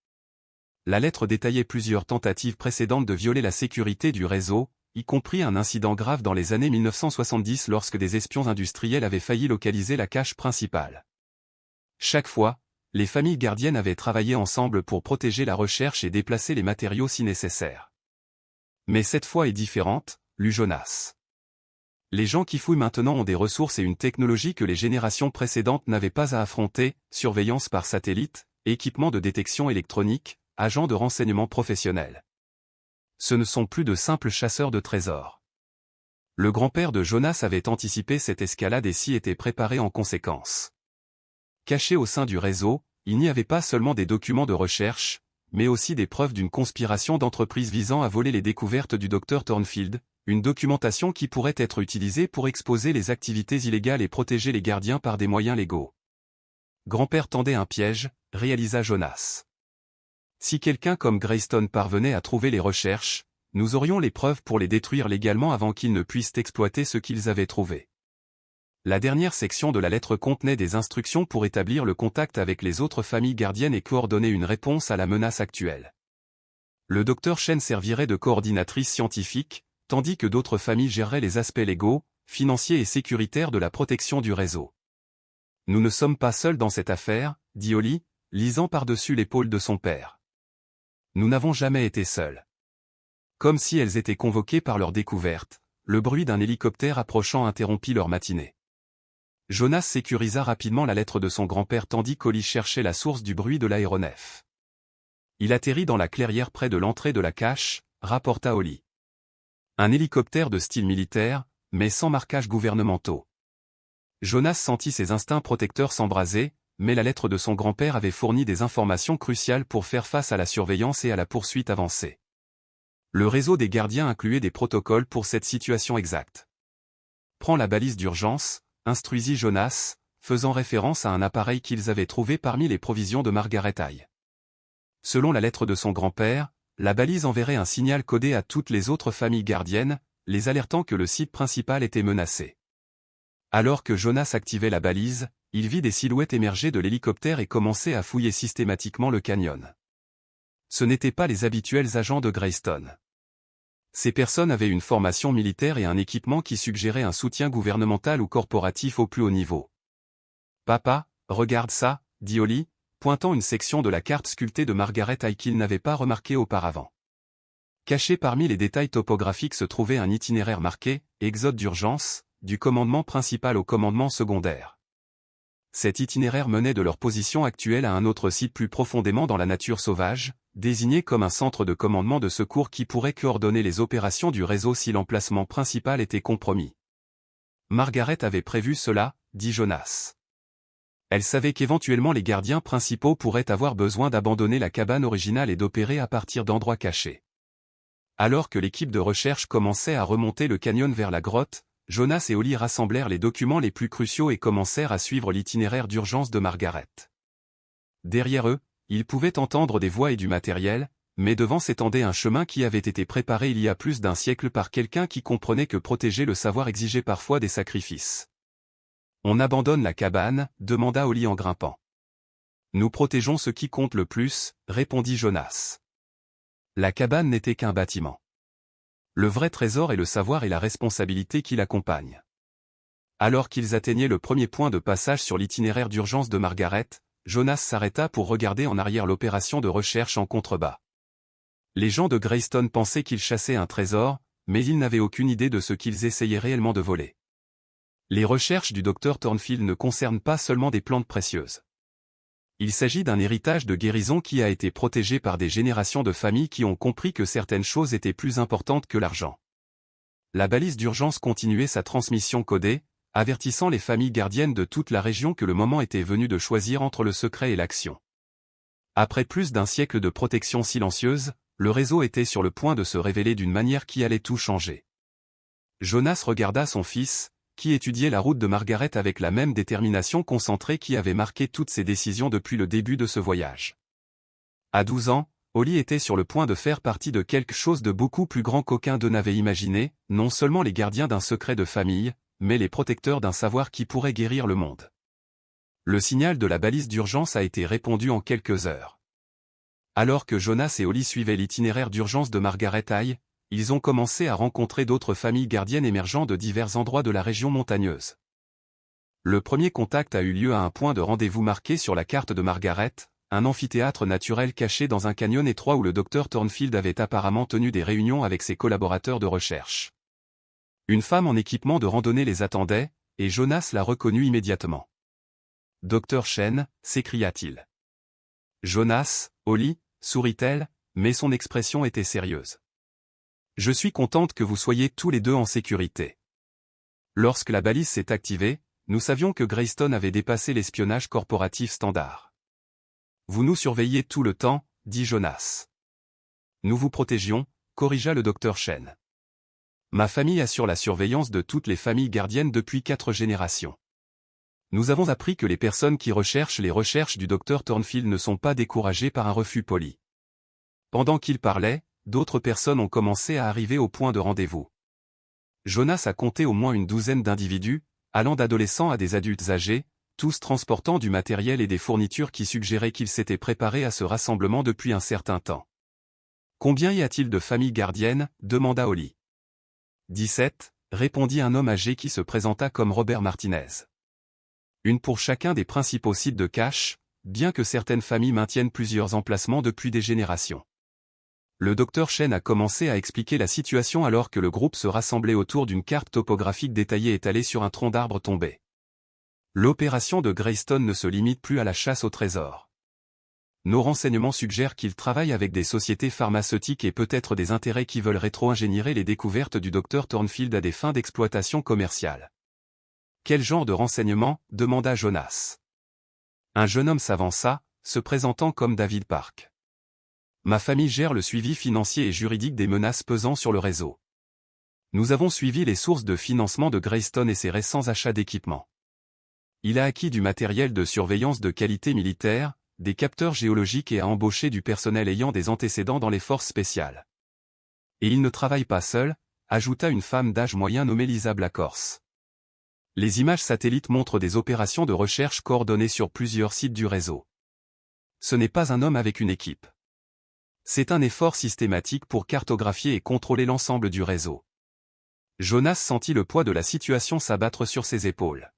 La lettre détaillait plusieurs tentatives précédentes de violer la sécurité du réseau, y compris un incident grave dans les années 1970 lorsque des espions industriels avaient failli localiser la cache principale. Chaque fois, les familles gardiennes avaient travaillé ensemble pour protéger la recherche et déplacer les matériaux si nécessaire. Mais cette fois est différente, lut Jonas. Les gens qui fouillent maintenant ont des ressources et une technologie que les générations précédentes n'avaient pas à affronter, surveillance par satellite, équipement de détection électronique, agents de renseignement professionnels. Ce ne sont plus de simples chasseurs de trésors. Le grand-père de Jonas avait anticipé cette escalade et s'y était préparé en conséquence. Cachés au sein du réseau, il n'y avait pas seulement des documents de recherche, mais aussi des preuves d'une conspiration d'entreprises visant à voler les découvertes du Dr Thornfield, une documentation qui pourrait être utilisée pour exposer les activités illégales et protéger les gardiens par des moyens légaux. Grand-père tendait un piège, réalisa Jonas. Si quelqu'un comme Greystone parvenait à trouver les recherches, nous aurions les preuves pour les détruire légalement avant qu'ils ne puissent exploiter ce qu'ils avaient trouvé. La dernière section de la lettre contenait des instructions pour établir le contact avec les autres familles gardiennes et coordonner une réponse à la menace actuelle. Le docteur Chen servirait de coordinatrice scientifique, tandis que d'autres familles géreraient les aspects légaux, financiers et sécuritaires de la protection du réseau. Nous ne sommes pas seuls dans cette affaire, dit Holly, lisant par-dessus l'épaule de son père. Nous n'avons jamais été seuls. Comme si elles étaient convoquées par leur découverte, le bruit d'un hélicoptère approchant interrompit leur matinée. Jonas sécurisa rapidement la lettre de son grand-père tandis qu'Holly cherchait la source du bruit de l'aéronef. Il atterrit dans la clairière près de l'entrée de la cache, rapporta Holly. Un hélicoptère de style militaire, mais sans marquage gouvernementaux. Jonas sentit ses instincts protecteurs s'embraser, mais la lettre de son grand-père avait fourni des informations cruciales pour faire face à la surveillance et à la poursuite avancée. Le réseau des gardiens incluait des protocoles pour cette situation exacte. Prends la balise d'urgence, instruisit Jonas, faisant référence à un appareil qu'ils avaient trouvé parmi les provisions de Margaret High. Selon la lettre de son grand-père, la balise enverrait un signal codé à toutes les autres familles gardiennes, les alertant que le site principal était menacé. Alors que Jonas activait la balise, il vit des silhouettes émerger de l'hélicoptère et commencer à fouiller systématiquement le canyon. Ce n'étaient pas les habituels agents de Greystone. Ces personnes avaient une formation militaire et un équipement qui suggérait un soutien gouvernemental ou corporatif au plus haut niveau. « Papa, regarde ça » dit Holly, pointant une section de la carte sculptée de Margaret High qu'il n'avait pas remarqué auparavant. Caché parmi les détails topographiques se trouvait un itinéraire marqué « Exode d'urgence », du commandement principal au commandement secondaire. Cet itinéraire menait de leur position actuelle à un autre site plus profondément dans la nature sauvage, désigné comme un centre de commandement de secours qui pourrait coordonner les opérations du réseau si l'emplacement principal était compromis. Margaret avait prévu cela, dit Jonas. Elle savait qu'éventuellement les gardiens principaux pourraient avoir besoin d'abandonner la cabane originale et d'opérer à partir d'endroits cachés. Alors que l'équipe de recherche commençait à remonter le canyon vers la grotte, Jonas et Holly rassemblèrent les documents les plus cruciaux et commencèrent à suivre l'itinéraire d'urgence de Margaret. Derrière eux, ils pouvaient entendre des voix et du matériel, mais devant s'étendait un chemin qui avait été préparé il y a plus d'un siècle par quelqu'un qui comprenait que protéger le savoir exigeait parfois des sacrifices. « On abandonne la cabane » demanda Holly en grimpant. « Nous protégeons ce qui compte le plus » répondit Jonas. La cabane n'était qu'un bâtiment. Le vrai trésor est le savoir et la responsabilité qui l'accompagnent. Alors qu'ils atteignaient le premier point de passage sur l'itinéraire d'urgence de Margaret, Jonas s'arrêta pour regarder en arrière l'opération de recherche en contrebas. Les gens de Greystone pensaient qu'ils chassaient un trésor, mais ils n'avaient aucune idée de ce qu'ils essayaient réellement de voler. Les recherches du Dr Thornfield ne concernent pas seulement des plantes précieuses. Il s'agit d'un héritage de guérison qui a été protégé par des générations de familles qui ont compris que certaines choses étaient plus importantes que l'argent. La balise d'urgence continuait sa transmission codée, avertissant les familles gardiennes de toute la région que le moment était venu de choisir entre le secret et l'action. Après plus d'un siècle de protection silencieuse, le réseau était sur le point de se révéler d'une manière qui allait tout changer. Jonas regarda son fils, qui étudiait la route de Margaret avec la même détermination concentrée qui avait marqué toutes ses décisions depuis le début de ce voyage. À 12 ans, Holly était sur le point de faire partie de quelque chose de beaucoup plus grand qu'aucun d'eux n'avait imaginé, non seulement les gardiens d'un secret de famille, mais les protecteurs d'un savoir qui pourrait guérir le monde. Le signal de la balise d'urgence a été répondu en quelques heures. Alors que Jonas et Holly suivaient l'itinéraire d'urgence de Margaret High, ils ont commencé à rencontrer d'autres familles gardiennes émergeant de divers endroits de la région montagneuse. Le premier contact a eu lieu à un point de rendez-vous marqué sur la carte de Margaret, un amphithéâtre naturel caché dans un canyon étroit où le Dr Thornfield avait apparemment tenu des réunions avec ses collaborateurs de recherche. Une femme en équipement de randonnée les attendait, et Jonas la reconnut immédiatement. « Dr Chen » s'écria-t-il. « Jonas, Holly » sourit-elle, mais son expression était sérieuse. « Je suis contente que vous soyez tous les deux en sécurité. » Lorsque la balise s'est activée, nous savions que Greystone avait dépassé l'espionnage corporatif standard. « Vous nous surveillez tout le temps, » dit Jonas. « Nous vous protégions, » corrigea le Dr Chen. Ma famille assure la surveillance de toutes les familles gardiennes depuis 4 générations. Nous avons appris que les personnes qui recherchent les recherches du Dr Thornfield ne sont pas découragées par un refus poli. Pendant qu'il parlait, d'autres personnes ont commencé à arriver au point de rendez-vous. Jonas a compté au moins une douzaine d'individus, allant d'adolescents à des adultes âgés, tous transportant du matériel et des fournitures qui suggéraient qu'ils s'étaient préparés à ce rassemblement depuis un certain temps. « Combien y a-t-il de familles gardiennes » demanda Holly. 17, répondit un homme âgé qui se présenta comme Robert Martinez. Une pour chacun des principaux sites de cache, bien que certaines familles maintiennent plusieurs emplacements depuis des générations. Le docteur Chen a commencé à expliquer la situation alors que le groupe se rassemblait autour d'une carte topographique détaillée étalée sur un tronc d'arbre tombé. L'opération de Greystone ne se limite plus à la chasse au trésor. Nos renseignements suggèrent qu'il travaille avec des sociétés pharmaceutiques et peut-être des intérêts qui veulent rétro-ingénierer les découvertes du Dr Thornfield à des fins d'exploitation commerciale. Quel genre de renseignements ? Demanda Jonas. Un jeune homme s'avança, se présentant comme David Park. Ma famille gère le suivi financier et juridique des menaces pesant sur le réseau. Nous avons suivi les sources de financement de Greystone et ses récents achats d'équipements. Il a acquis du matériel de surveillance de qualité militaire, des capteurs géologiques et a embauché du personnel ayant des antécédents dans les forces spéciales. Et il ne travaille pas seul, ajouta une femme d'âge moyen nommée Lisa Blackhorse. Les images satellites montrent des opérations de recherche coordonnées sur plusieurs sites du réseau. Ce n'est pas un homme avec une équipe. C'est un effort systématique pour cartographier et contrôler l'ensemble du réseau. Jonas sentit le poids de la situation s'abattre sur ses épaules.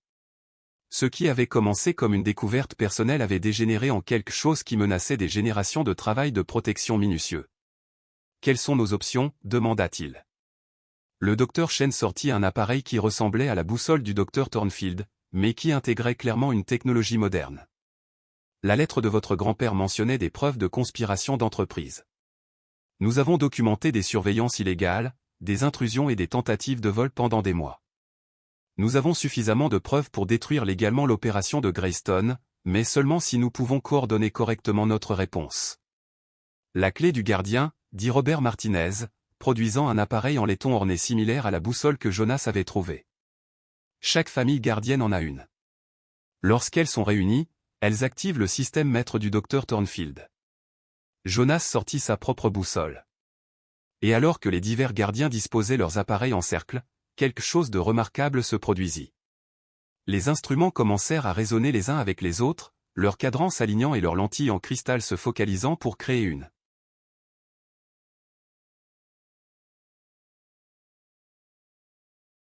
Ce qui avait commencé comme une découverte personnelle avait dégénéré en quelque chose qui menaçait des générations de travail de protection minutieux. « Quelles sont nos options » demanda-t-il. Le docteur Chen sortit un appareil qui ressemblait à la boussole du Dr Thornfield, mais qui intégrait clairement une technologie moderne. La lettre de votre grand-père mentionnait des preuves de conspiration d'entreprise. Nous avons documenté des surveillances illégales, des intrusions et des tentatives de vol pendant des mois. Nous avons suffisamment de preuves pour détruire légalement l'opération de Greystone, mais seulement si nous pouvons coordonner correctement notre réponse. La clé du gardien, dit Robert Martinez, produisant un appareil en laiton orné similaire à la boussole que Jonas avait trouvée. Chaque famille gardienne en a une. Lorsqu'elles sont réunies, elles activent le système maître du Dr Thornfield. Jonas sortit sa propre boussole. Et alors que les divers gardiens disposaient leurs appareils en cercle, quelque chose de remarquable se produisit. Les instruments commencèrent à résonner les uns avec les autres, leurs cadrans s'alignant et leurs lentilles en cristal se focalisant pour créer une